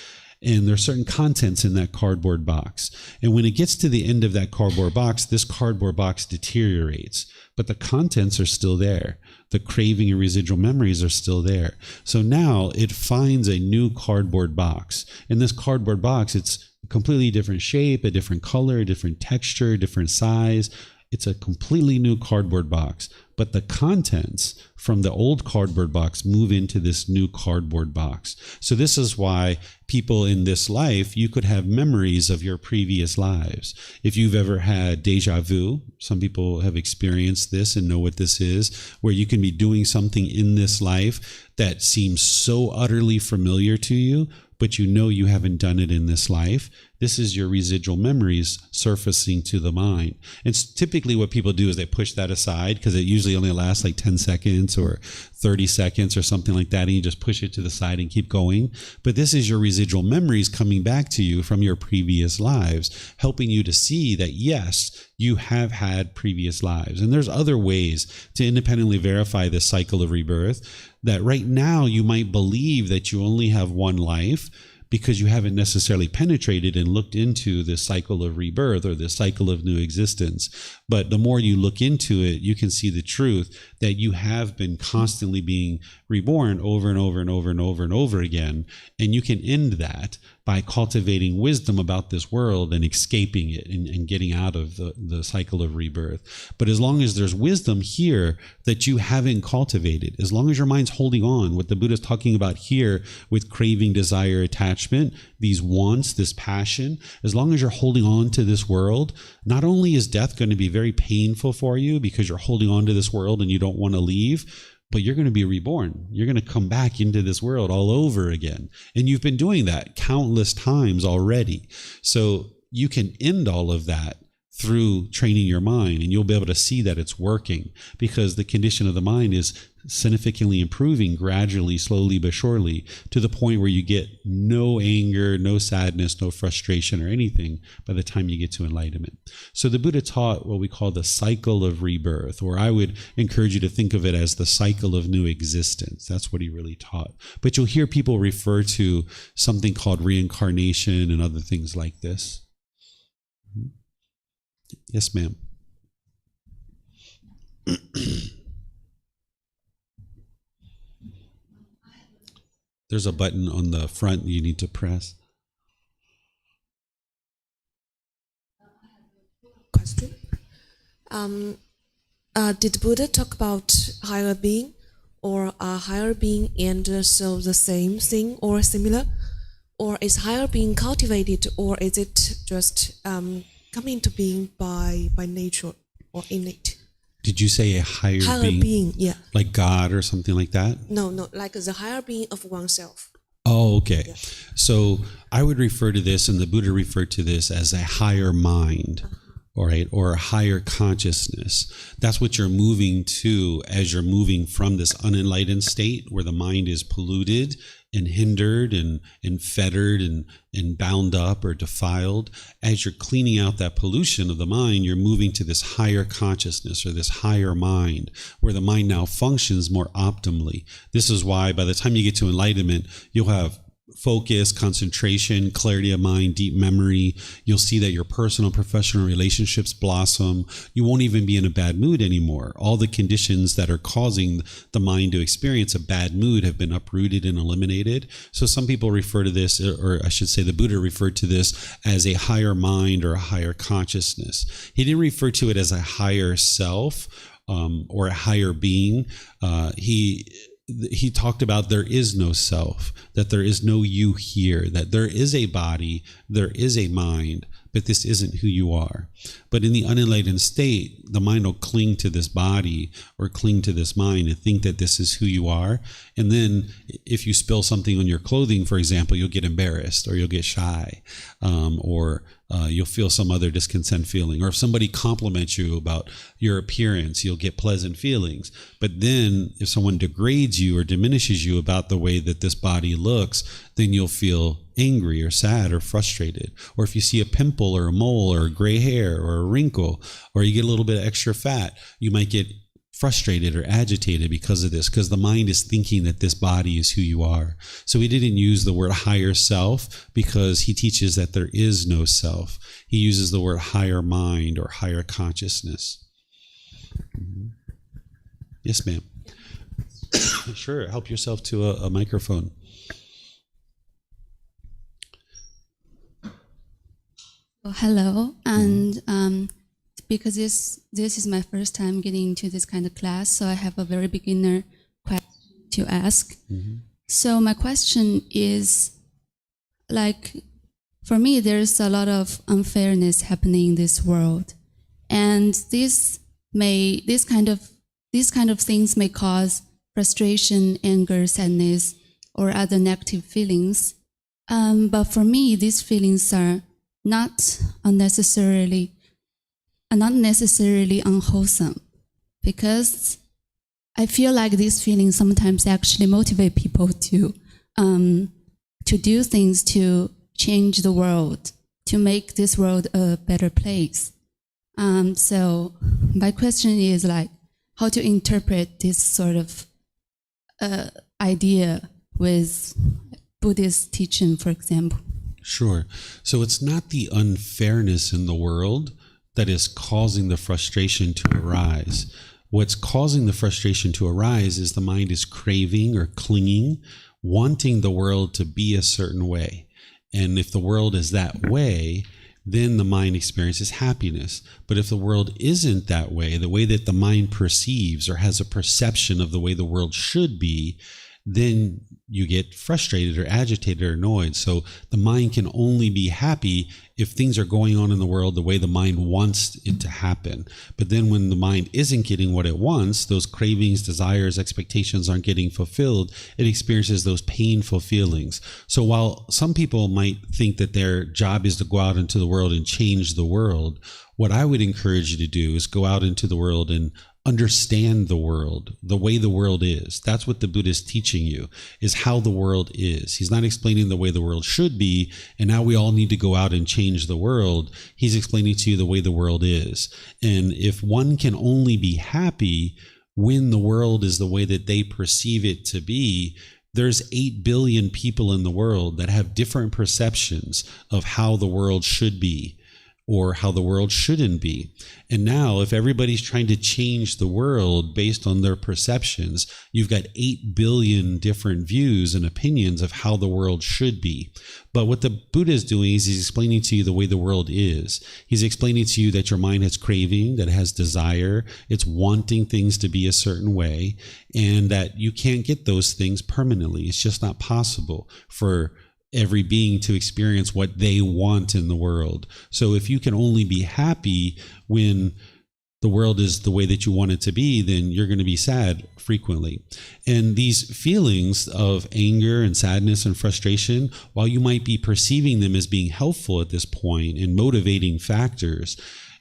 and there are certain contents in that cardboard box. And when it gets to the end of that cardboard box, this cardboard box deteriorates, but the contents are still there. The craving and residual memories are still there. So now it finds a new cardboard box. In this cardboard box, it's a completely different shape, a different color, a different texture, a different size. It's a completely new cardboard box. But the contents from the old cardboard box move into this new cardboard box. So this is why people in this life, you could have memories of your previous lives. If you've ever had deja vu, some people have experienced this and know what this is, where you can be doing something in this life that seems so utterly familiar to you, but you know you haven't done it in this life. This is your residual memories surfacing to the mind. And typically what people do is they push that aside, because it usually only lasts like 10 seconds or 30 seconds or something like that, and you just push it to the side and keep going. But this is your residual memories coming back to you from your previous lives, helping you to see that, yes, you have had previous lives. And there's other ways to independently verify this cycle of rebirth, that right now you might believe that you only have one life, because you haven't necessarily penetrated and looked into this cycle of rebirth or this cycle of new existence. But the more you look into it, you can see the truth that you have been constantly being reborn over and over and over and over and over again. And you can end that by cultivating wisdom about this world and escaping it and getting out of the cycle of rebirth. But as long as there's wisdom here that you haven't cultivated, as long as your mind's holding on, what the Buddha is talking about here with craving, desire, attachment, these wants, this passion, as long as you're holding on to this world, not only is death going to be very painful for you because you're holding on to this world and you don't want to leave, but you're going to be reborn. You're going to come back into this world all over again. And you've been doing that countless times already. So you can end all of that through training your mind, and you'll be able to see that it's working, because the condition of the mind is significantly improving gradually, slowly but surely, to the point where you get no anger, no sadness, no frustration or anything by the time you get to enlightenment. So the Buddha taught what we call the cycle of rebirth, or I would encourage you to think of it as the cycle of new existence. That's what he really taught. But you'll hear people refer to something called reincarnation and other things like this. Yes, ma'am. There's a button on the front you need to press. Question. Did Buddha talk about higher being, or are higher being and soul the same thing or similar? Or is higher being cultivated, or is it just coming into being by nature or innate? Did you say a higher being? Yeah. Like God or something like that? No, like the higher being of oneself. Oh, okay. Yeah. So I would refer to this, and the Buddha referred to this as a higher mind, all right, or a higher consciousness. That's what you're moving to as you're moving from this unenlightened state where the mind is polluted and hindered and fettered and bound up or defiled. As you're cleaning out that pollution of the mind, you're moving to this higher consciousness or this higher mind, where the mind now functions more optimally. This is why by the time you get to enlightenment, you'll have focus, concentration, clarity of mind, deep memory. You'll see that your personal, professional relationships blossom. You won't even be in a bad mood anymore. All the conditions that are causing the mind to experience a bad mood have been uprooted and eliminated. So some people refer to this, or I should say the Buddha referred to this as a higher mind or a higher consciousness. He didn't refer to it as a higher self or a higher being. He talked about there is no self, that there is no you here, that there is a body, there is a mind, but this isn't who you are. But in the unenlightened state, the mind will cling to this body or cling to this mind and think that this is who you are. And then if you spill something on your clothing, for example, you'll get embarrassed, or you'll get shy, or you'll feel some other discontent feeling. Or if somebody compliments you about your appearance, you'll get pleasant feelings. But then if someone degrades you or diminishes you about the way that this body looks, then you'll feel angry or sad or frustrated. Or if you see a pimple or a mole or a gray hair or a wrinkle, or you get a little bit of extra fat, you might get frustrated or agitated because of this, because the mind is thinking that this body is who you are. So he didn't use the word higher self, because he teaches that there is no self. He uses the word higher mind or higher consciousness. Yes, ma'am. Sure, help yourself to a microphone. Hello, and because this is my first time getting into this kind of class, so I have a very beginner question to ask. So my question is, like, for me, there's a lot of unfairness happening in this world, and these kind of things may cause frustration, anger, sadness, or other negative feelings. But for me, these feelings are not necessarily unwholesome, because I feel like these feelings sometimes actually motivate people to do things to change the world, to make this world a better place. So my question is, like, how to interpret this sort of idea with Buddhist teaching, for example. Sure. So it's not the unfairness in the world that is causing the frustration to arise. What's causing the frustration to arise is the mind is craving or clinging, wanting the world to be a certain way. And if the world is that way, then the mind experiences happiness. But if the world isn't that way, the way that the mind perceives or has a perception of the way the world should be, then you get frustrated or agitated or annoyed. So the mind can only be happy if things are going on in the world the way the mind wants it to happen. But then when the mind isn't getting what it wants, those cravings, desires, expectations aren't getting fulfilled, it experiences those painful feelings. So while some people might think that their job is to go out into the world and change the world, what I would encourage you to do is go out into the world and understand the world, the way the world is. That's what the Buddha is teaching you, is how the world is. He's not explaining the way the world should be, and now we all need to go out and change the world. He's explaining to you the way the world is. And if one can only be happy when the world is the way that they perceive it to be, there's 8 billion people in the world that have different perceptions of how the world should be or how the world shouldn't be. And now, if everybody's trying to change the world based on their perceptions, you've got 8 billion different views and opinions of how the world should be. But what the Buddha is doing is he's explaining to you the way the world is. He's explaining to you that your mind has craving, that it has desire, it's wanting things to be a certain way, and that you can't get those things permanently. It's just not possible for every being to experience what they want in the world. So if you can only be happy when the world is the way that you want it to be, then you're going to be sad frequently. And these feelings of anger and sadness and frustration, while you might be perceiving them as being helpful at this point and motivating factors,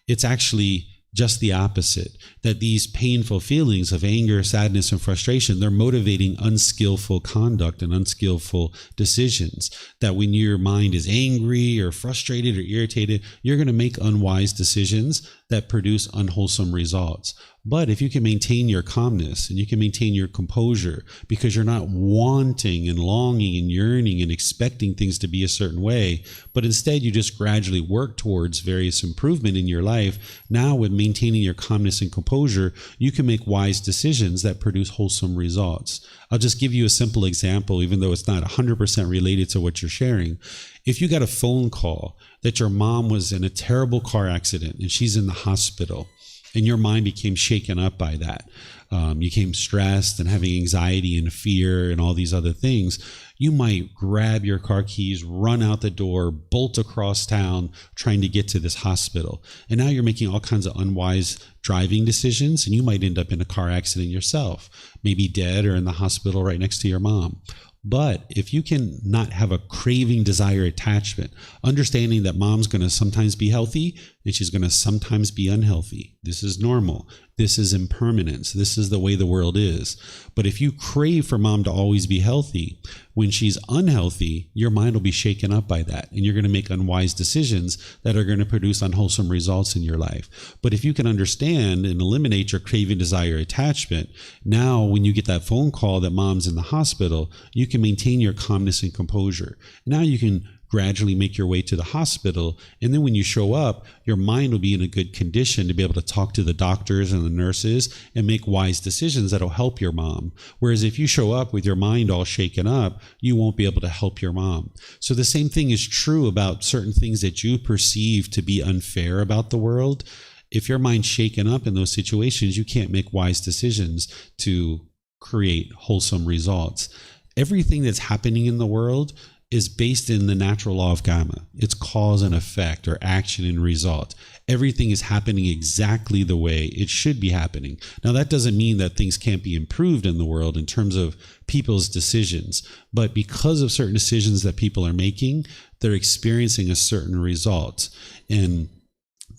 it's actually just the opposite, that these painful feelings of anger, sadness, and frustration, they're motivating unskillful conduct and unskillful decisions. That when your mind is angry or frustrated or irritated, you're going to make unwise decisions that produce unwholesome results. But if you can maintain your calmness and you can maintain your composure because you're not wanting and longing and yearning and expecting things to be a certain way, but instead you just gradually work towards various improvement in your life, now with maintaining your calmness and composure, you can make wise decisions that produce wholesome results. I'll just give you a simple example, even though it's not 100% related to what you're sharing. If you got a phone call that your mom was in a terrible car accident and she's in the hospital, and your mind became shaken up by that, you became stressed and having anxiety and fear and all these other things, you might grab your car keys, run out the door, bolt across town, trying to get to this hospital. And now you're making all kinds of unwise driving decisions, and you might end up in a car accident yourself, maybe dead or in the hospital right next to your mom. But if you can not have a craving, desire, attachment, understanding that mom's going to sometimes be healthy and she's going to sometimes be unhealthy. This is normal. This is impermanence. This is the way the world is. But if you crave for mom to always be healthy, when she's unhealthy, your mind will be shaken up by that. And you're going to make unwise decisions that are going to produce unwholesome results in your life. But if you can understand and eliminate your craving, desire, attachment, now when you get that phone call that mom's in the hospital, you can maintain your calmness and composure. Now you can gradually make your way to the hospital. And then when you show up, your mind will be in a good condition to be able to talk to the doctors and the nurses and make wise decisions that'll help your mom. Whereas if you show up with your mind all shaken up, you won't be able to help your mom. So the same thing is true about certain things that you perceive to be unfair about the world. If your mind's shaken up in those situations, you can't make wise decisions to create wholesome results. Everything that's happening in the world is based in the natural law of Gotama. It's cause and effect, or action and result. Everything is happening exactly the way it should be happening. Now, that doesn't mean that things can't be improved in the world in terms of people's decisions, but because of certain decisions that people are making, they're experiencing a certain result. And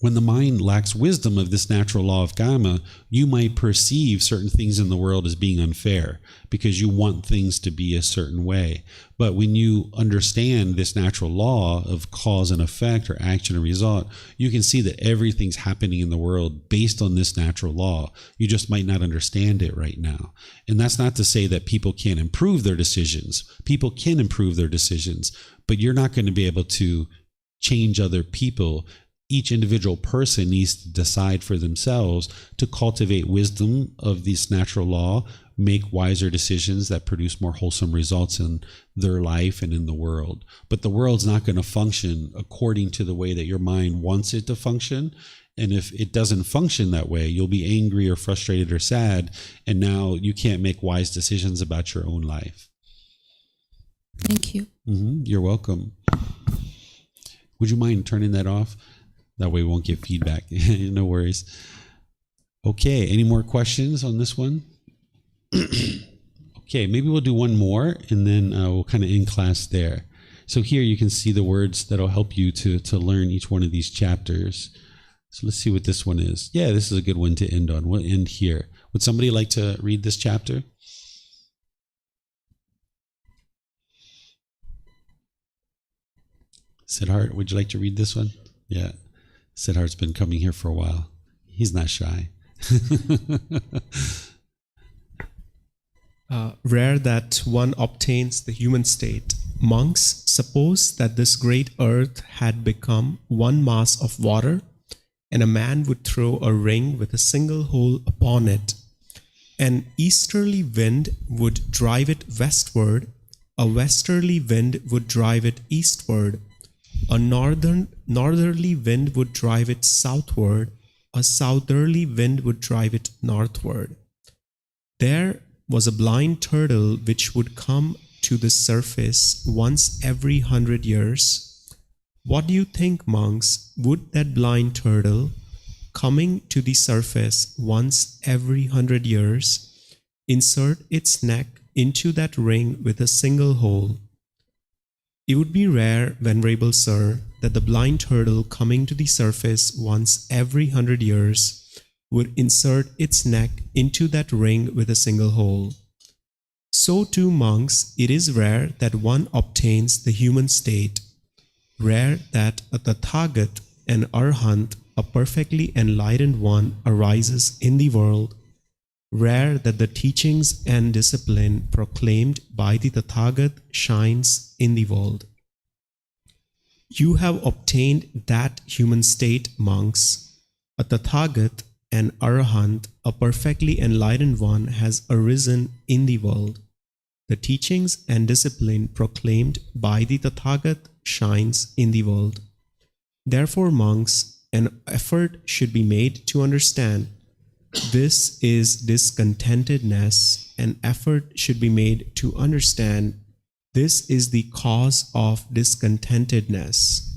when the mind lacks wisdom of this natural law of Gotama, you might perceive certain things in the world as being unfair because you want things to be a certain way. But when you understand this natural law of cause and effect, or action and result, you can see that everything's happening in the world based on this natural law. You just might not understand it right now. And that's not to say that people can't improve their decisions. People can improve their decisions, but you're not going to be able to change other people. Each individual person needs to decide for themselves to cultivate wisdom of this natural law, make wiser decisions that produce more wholesome results in their life and in the world. But the world's not going to function according to the way that your mind wants it to function. And if it doesn't function that way, you'll be angry or frustrated or sad. And now you can't make wise decisions about your own life. Thank you. You're welcome. Would you mind turning that off? That way we won't get feedback. No worries. Okay, any more questions on this one? Okay, maybe we'll do one more and then we'll kind of end class there. So here you can see the words that'll help you to learn each one of these chapters. So let's see what this one is. Yeah, this is a good one to end on. We'll end here. Would somebody like to read this chapter? Siddharth, would you like to read this one? Yeah. Siddharth's been coming here for a while. He's not shy. Rare that one obtains the human state. Monks, suppose that this great earth had become one mass of water, and a man would throw a ring with a single hole upon it. An easterly wind would drive it westward, a westerly wind would drive it eastward, a northerly wind would drive it southward, a southerly wind would drive it northward. There was a blind turtle which would come to the surface once every 100 years. What do you think, monks? Would that blind turtle, coming to the surface once every 100 years, insert its neck into that ring with a single hole? It would be rare, venerable sir, that the blind turtle coming to the surface once every 100 years would insert its neck into that ring with a single hole. So too, monks, it is rare that one obtains the human state, rare that a Tathagat, an Arhat, a perfectly enlightened one, arises in the world, rare that the teachings and discipline proclaimed by the Tathagat shines in the world. You have obtained that human state, monks. A Tathagat, an Arhat, a perfectly enlightened one, has arisen in the world. The teachings and discipline proclaimed by the Tathagat shines in the world. Therefore, monks, an effort should be made to understand this is discontentedness. An effort should be made to understand this is the cause of discontentedness.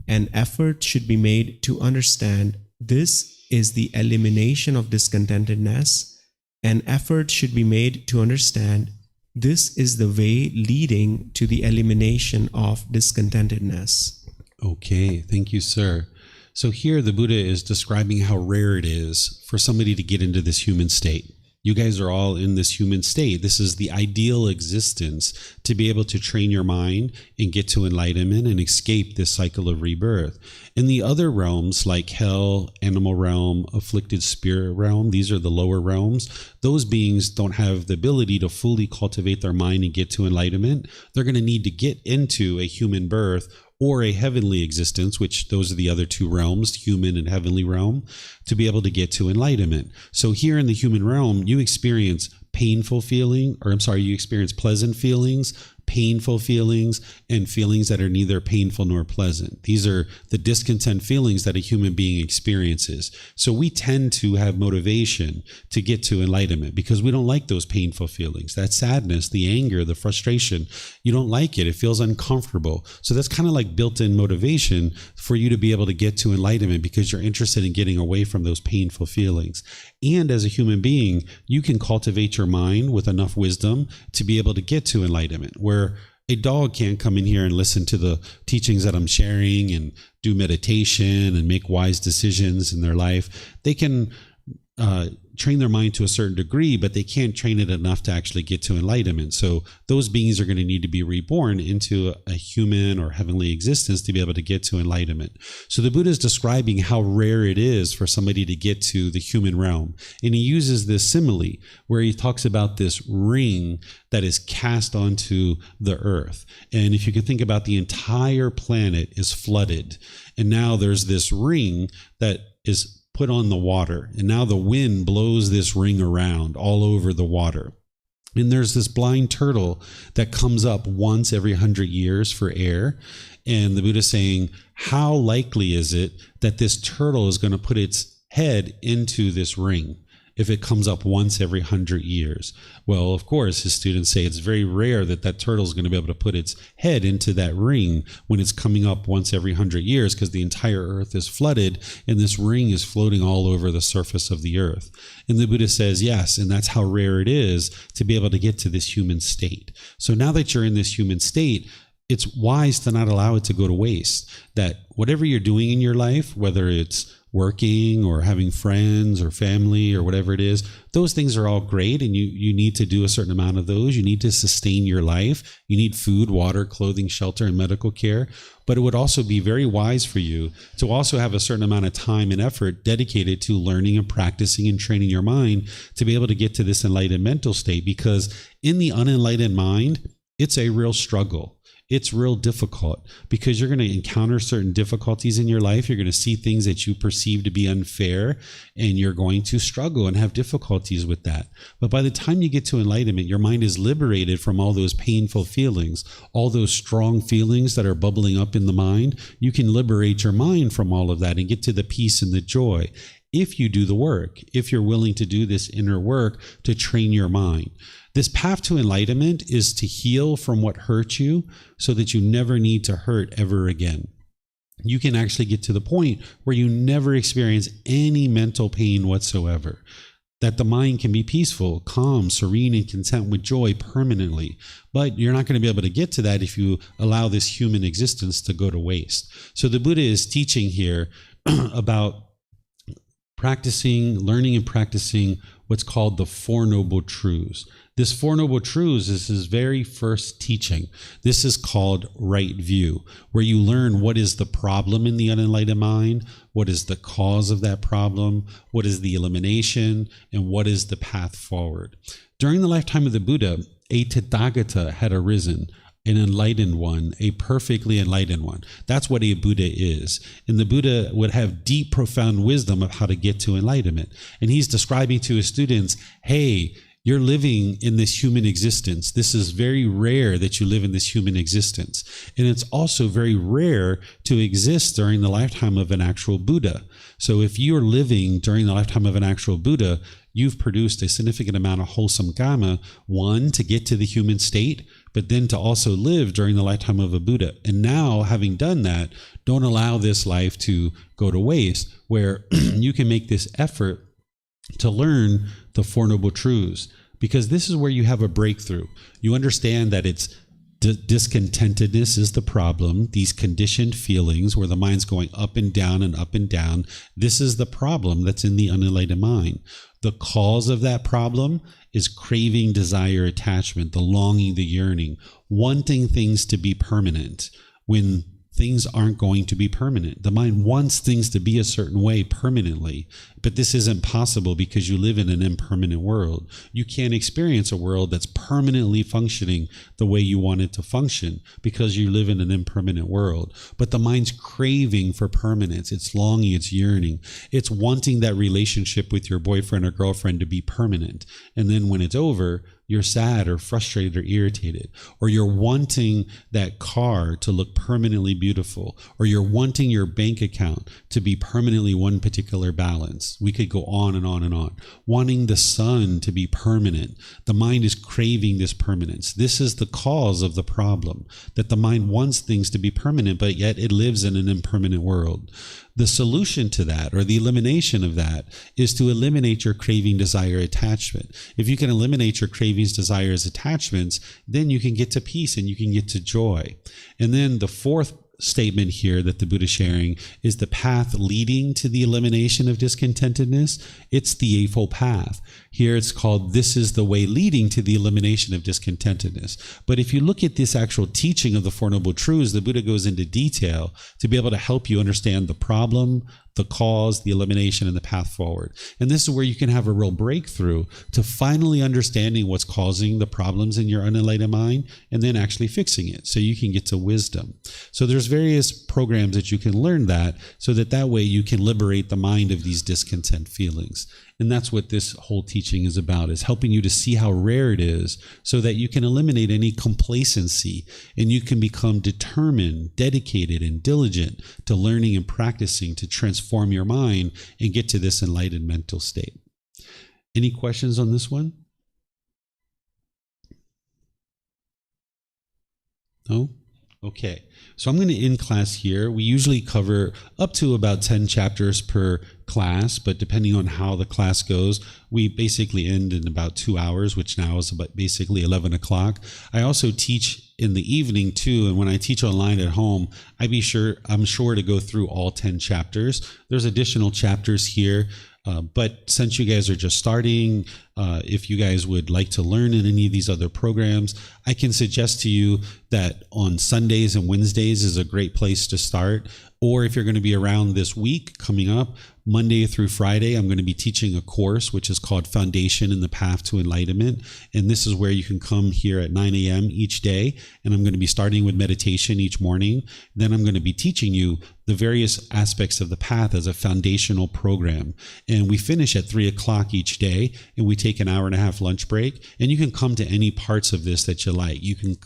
An effort should be made to understand this is the elimination of discontentedness. An effort should be made to understand this is the way leading to the elimination of discontentedness. Okay, thank you, sir. So here the Buddha is describing how rare it is for somebody to get into this human state. You guys are all in this human state. This is the ideal existence to be able to train your mind and get to enlightenment and escape this cycle of rebirth. In the other realms like hell, animal realm, afflicted spirit realm, these are the lower realms. Those beings don't have the ability to fully cultivate their mind and get to enlightenment. They're going to need to get into a human birth or a heavenly existence, which those are the other two realms, human and heavenly realm, to be able to get to enlightenment. So here in the human realm, you experience you experience pleasant feelings, painful feelings, and feelings that are neither painful nor pleasant. These are the discontent feelings that a human being experiences. So we tend to have motivation to get to enlightenment because we don't like those painful feelings. That sadness, the anger, the frustration, you don't like it. It feels uncomfortable. So that's kind of like built-in motivation for you to be able to get to enlightenment because you're interested in getting away from those painful feelings. And as a human being, you can cultivate your mind with enough wisdom to be able to get to enlightenment, where a dog can't come in here and listen to the teachings that I'm sharing and do meditation and make wise decisions in their life. They can train their mind to a certain degree, but they can't train it enough to actually get to enlightenment. So those beings are going to need to be reborn into a human or heavenly existence to be able to get to enlightenment. So the Buddha is describing how rare it is for somebody to get to the human realm. And he uses this simile where he talks about this ring that is cast onto the earth. And if you can think about the entire planet is flooded, and now there's this ring that is put on the water, and now the wind blows this ring around all over the water. And there's this blind turtle that comes up once every 100 years for air. And the Buddha is saying, how likely is it that this turtle is going to put its head into this ring if it comes up once every 100 years? Well, of course, his students say it's very rare that that turtle is going to be able to put its head into that ring when it's coming up once every 100 years, because the entire earth is flooded and this ring is floating all over the surface of the earth. And the Buddha says, yes, and that's how rare it is to be able to get to this human state. So now that you're in this human state, it's wise to not allow it to go to waste. That whatever you're doing in your life, whether it's working or having friends or family or whatever it is, those things are all great, and you need to do a certain amount of those. You need to sustain your life. You need food, water, clothing, shelter, and medical care. But it would also be very wise for you to also have a certain amount of time and effort dedicated to learning and practicing and training your mind to be able to get to this enlightened mental state, because in the unenlightened mind, it's a real struggle. It's real difficult, because you're going to encounter certain difficulties in your life. You're going to see things that you perceive to be unfair, and you're going to struggle and have difficulties with that. But by the time you get to enlightenment, your mind is liberated from all those painful feelings, all those strong feelings that are bubbling up in the mind. You can liberate your mind from all of that and get to the peace and the joy if you do the work, if you're willing to do this inner work to train your mind. This path to enlightenment is to heal from what hurt you so that you never need to hurt ever again. You can actually get to the point where you never experience any mental pain whatsoever. That the mind can be peaceful, calm, serene, and content with joy permanently. But you're not going to be able to get to that if you allow this human existence to go to waste. So the Buddha is teaching here about learning and practicing what's called the Four Noble Truths. This Four Noble Truths is his very first teaching. This is called right view, where you learn what is the problem in the unenlightened mind, what is the cause of that problem, what is the elimination, and what is the path forward. During the lifetime of the Buddha, a Tathagata had arisen, an enlightened one, a perfectly enlightened one. That's what a Buddha is. And the Buddha would have deep, profound wisdom of how to get to enlightenment. And he's describing to his students, hey, you're living in this human existence. This is very rare that you live in this human existence. And it's also very rare to exist during the lifetime of an actual Buddha. So if you're living during the lifetime of an actual Buddha, you've produced a significant amount of wholesome karma, one, to get to the human state, but then to also live during the lifetime of a Buddha. And now, having done that, don't allow this life to go to waste, where you can make this effort to learn the Four Noble Truths, because this is where you have a breakthrough. You understand that it's discontentedness is the problem, these conditioned feelings where the mind's going up and down and up and down. This is the problem that's in the unenlightened mind. The cause of that problem is craving, desire, attachment, the longing, the yearning, wanting things to be permanent when things aren't going to be permanent. The mind wants things to be a certain way permanently, but this isn't possible because you live in an impermanent world. You can't experience a world that's permanently functioning the way you want it to function because you live in an impermanent world. But the mind's craving for permanence. It's longing, it's yearning. It's wanting that relationship with your boyfriend or girlfriend to be permanent. And then when it's over, you're sad or frustrated or irritated, or you're wanting that car to look permanently beautiful, or you're wanting your bank account to be permanently one particular balance. We could go on and on and on. Wanting the sun to be permanent. The mind is craving this permanence. This is the cause of the problem, that the mind wants things to be permanent, but yet it lives in an impermanent world. The solution to that, or the elimination of that, is to eliminate your craving, desire, attachment. If you can eliminate your cravings, desires, attachments, then you can get to peace and you can get to joy. And then the fourth statement here that the Buddha is sharing is the path leading to the elimination of discontentedness. It's the Eightfold Path. Here it's called, this is the way leading to the elimination of discontentedness. But if you look at this actual teaching of the Four Noble Truths, the Buddha goes into detail to be able to help you understand the problem, the cause, the elimination, and the path forward. And this is where you can have a real breakthrough to finally understanding what's causing the problems in your unenlightened mind and then actually fixing it so you can get to wisdom. So there's various programs that you can learn so that way you can liberate the mind of these discontent feelings. And that's what this whole teaching is about, is helping you to see how rare it is so that you can eliminate any complacency and you can become determined, dedicated, and diligent to learning and practicing to transform your mind and get to this enlightened mental state. Any questions on this one? No? Okay, so I'm going to end class here. We usually cover up to about 10 chapters per class, but depending on how the class goes, we basically end in about 2 hours, which now is about basically 11 o'clock. I also teach in the evening too, and when I teach online at home, I'm sure to go through all 10 chapters. There's additional chapters here. But since you guys are just starting, if you guys would like to learn in any of these other programs, I can suggest to you that on Sundays and Wednesdays is a great place to start. Or if you're going to be around this week coming up, Monday through Friday, I'm going to be teaching a course which is called Foundation in the Path to Enlightenment. And this is where you can come here at 9 a.m. each day. And I'm going to be starting with meditation each morning. Then I'm going to be teaching you the various aspects of the path as a foundational program. And we finish at 3 o'clock each day, and we take an hour-and-a-half lunch break. And you can come to any parts of this that you like. You can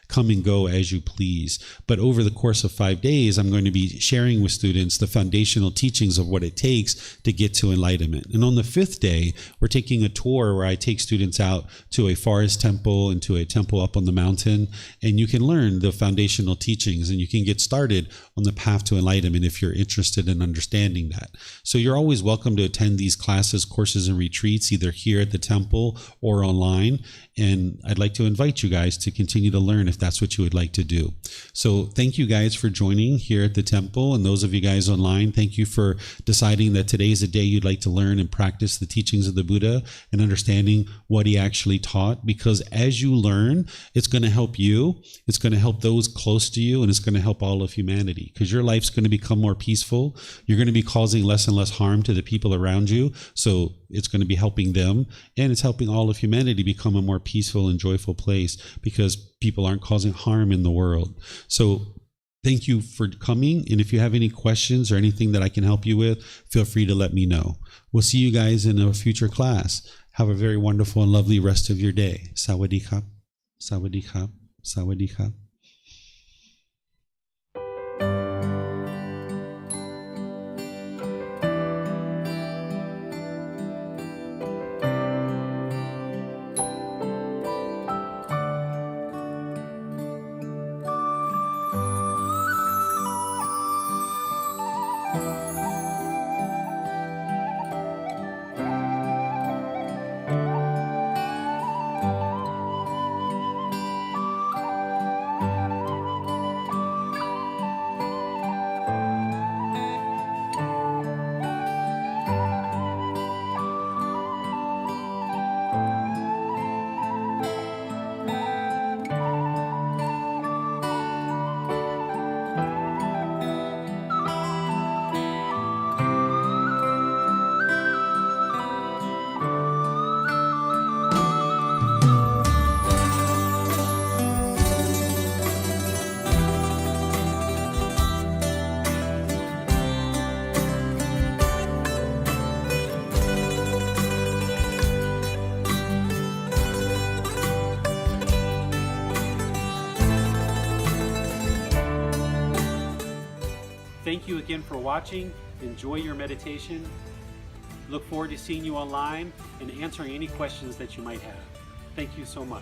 come and go as you please. But over the course of 5 days, I'm going to be sharing with students the foundational teachings of what it takes to get to enlightenment. And on the 5th day, we're taking a tour where I take students out to a forest temple and to a temple up on the mountain. And you can learn the foundational teachings and you can get started on the path to enlightenment if you're interested in understanding that. So you're always welcome to attend these classes, courses, and retreats, either here at the temple or online. And I'd like to invite you guys to continue to learn if that's what you would like to do. So thank you guys for joining here at the temple, and those of you guys online, thank you for deciding that today is a day you'd like to learn and practice the teachings of the Buddha and understanding what he actually taught, because as you learn, it's going to help you, it's going to help those close to you, and it's going to help all of humanity, because your life's going to become more peaceful. You're going to be causing less and less harm to the people around you, so it's going to be helping them, and it's helping all of humanity become a more peaceful and joyful place, because people aren't causing harm in the world. So thank you for coming. And if you have any questions or anything that I can help you with, feel free to let me know. We'll see you guys in a future class. Have a very wonderful and lovely rest of your day. Sawadee khap, sawadee khap, sawadee khap. Thank you again for watching. Enjoy your meditation. Look forward to seeing you online and answering any questions that you might have. Thank you so much.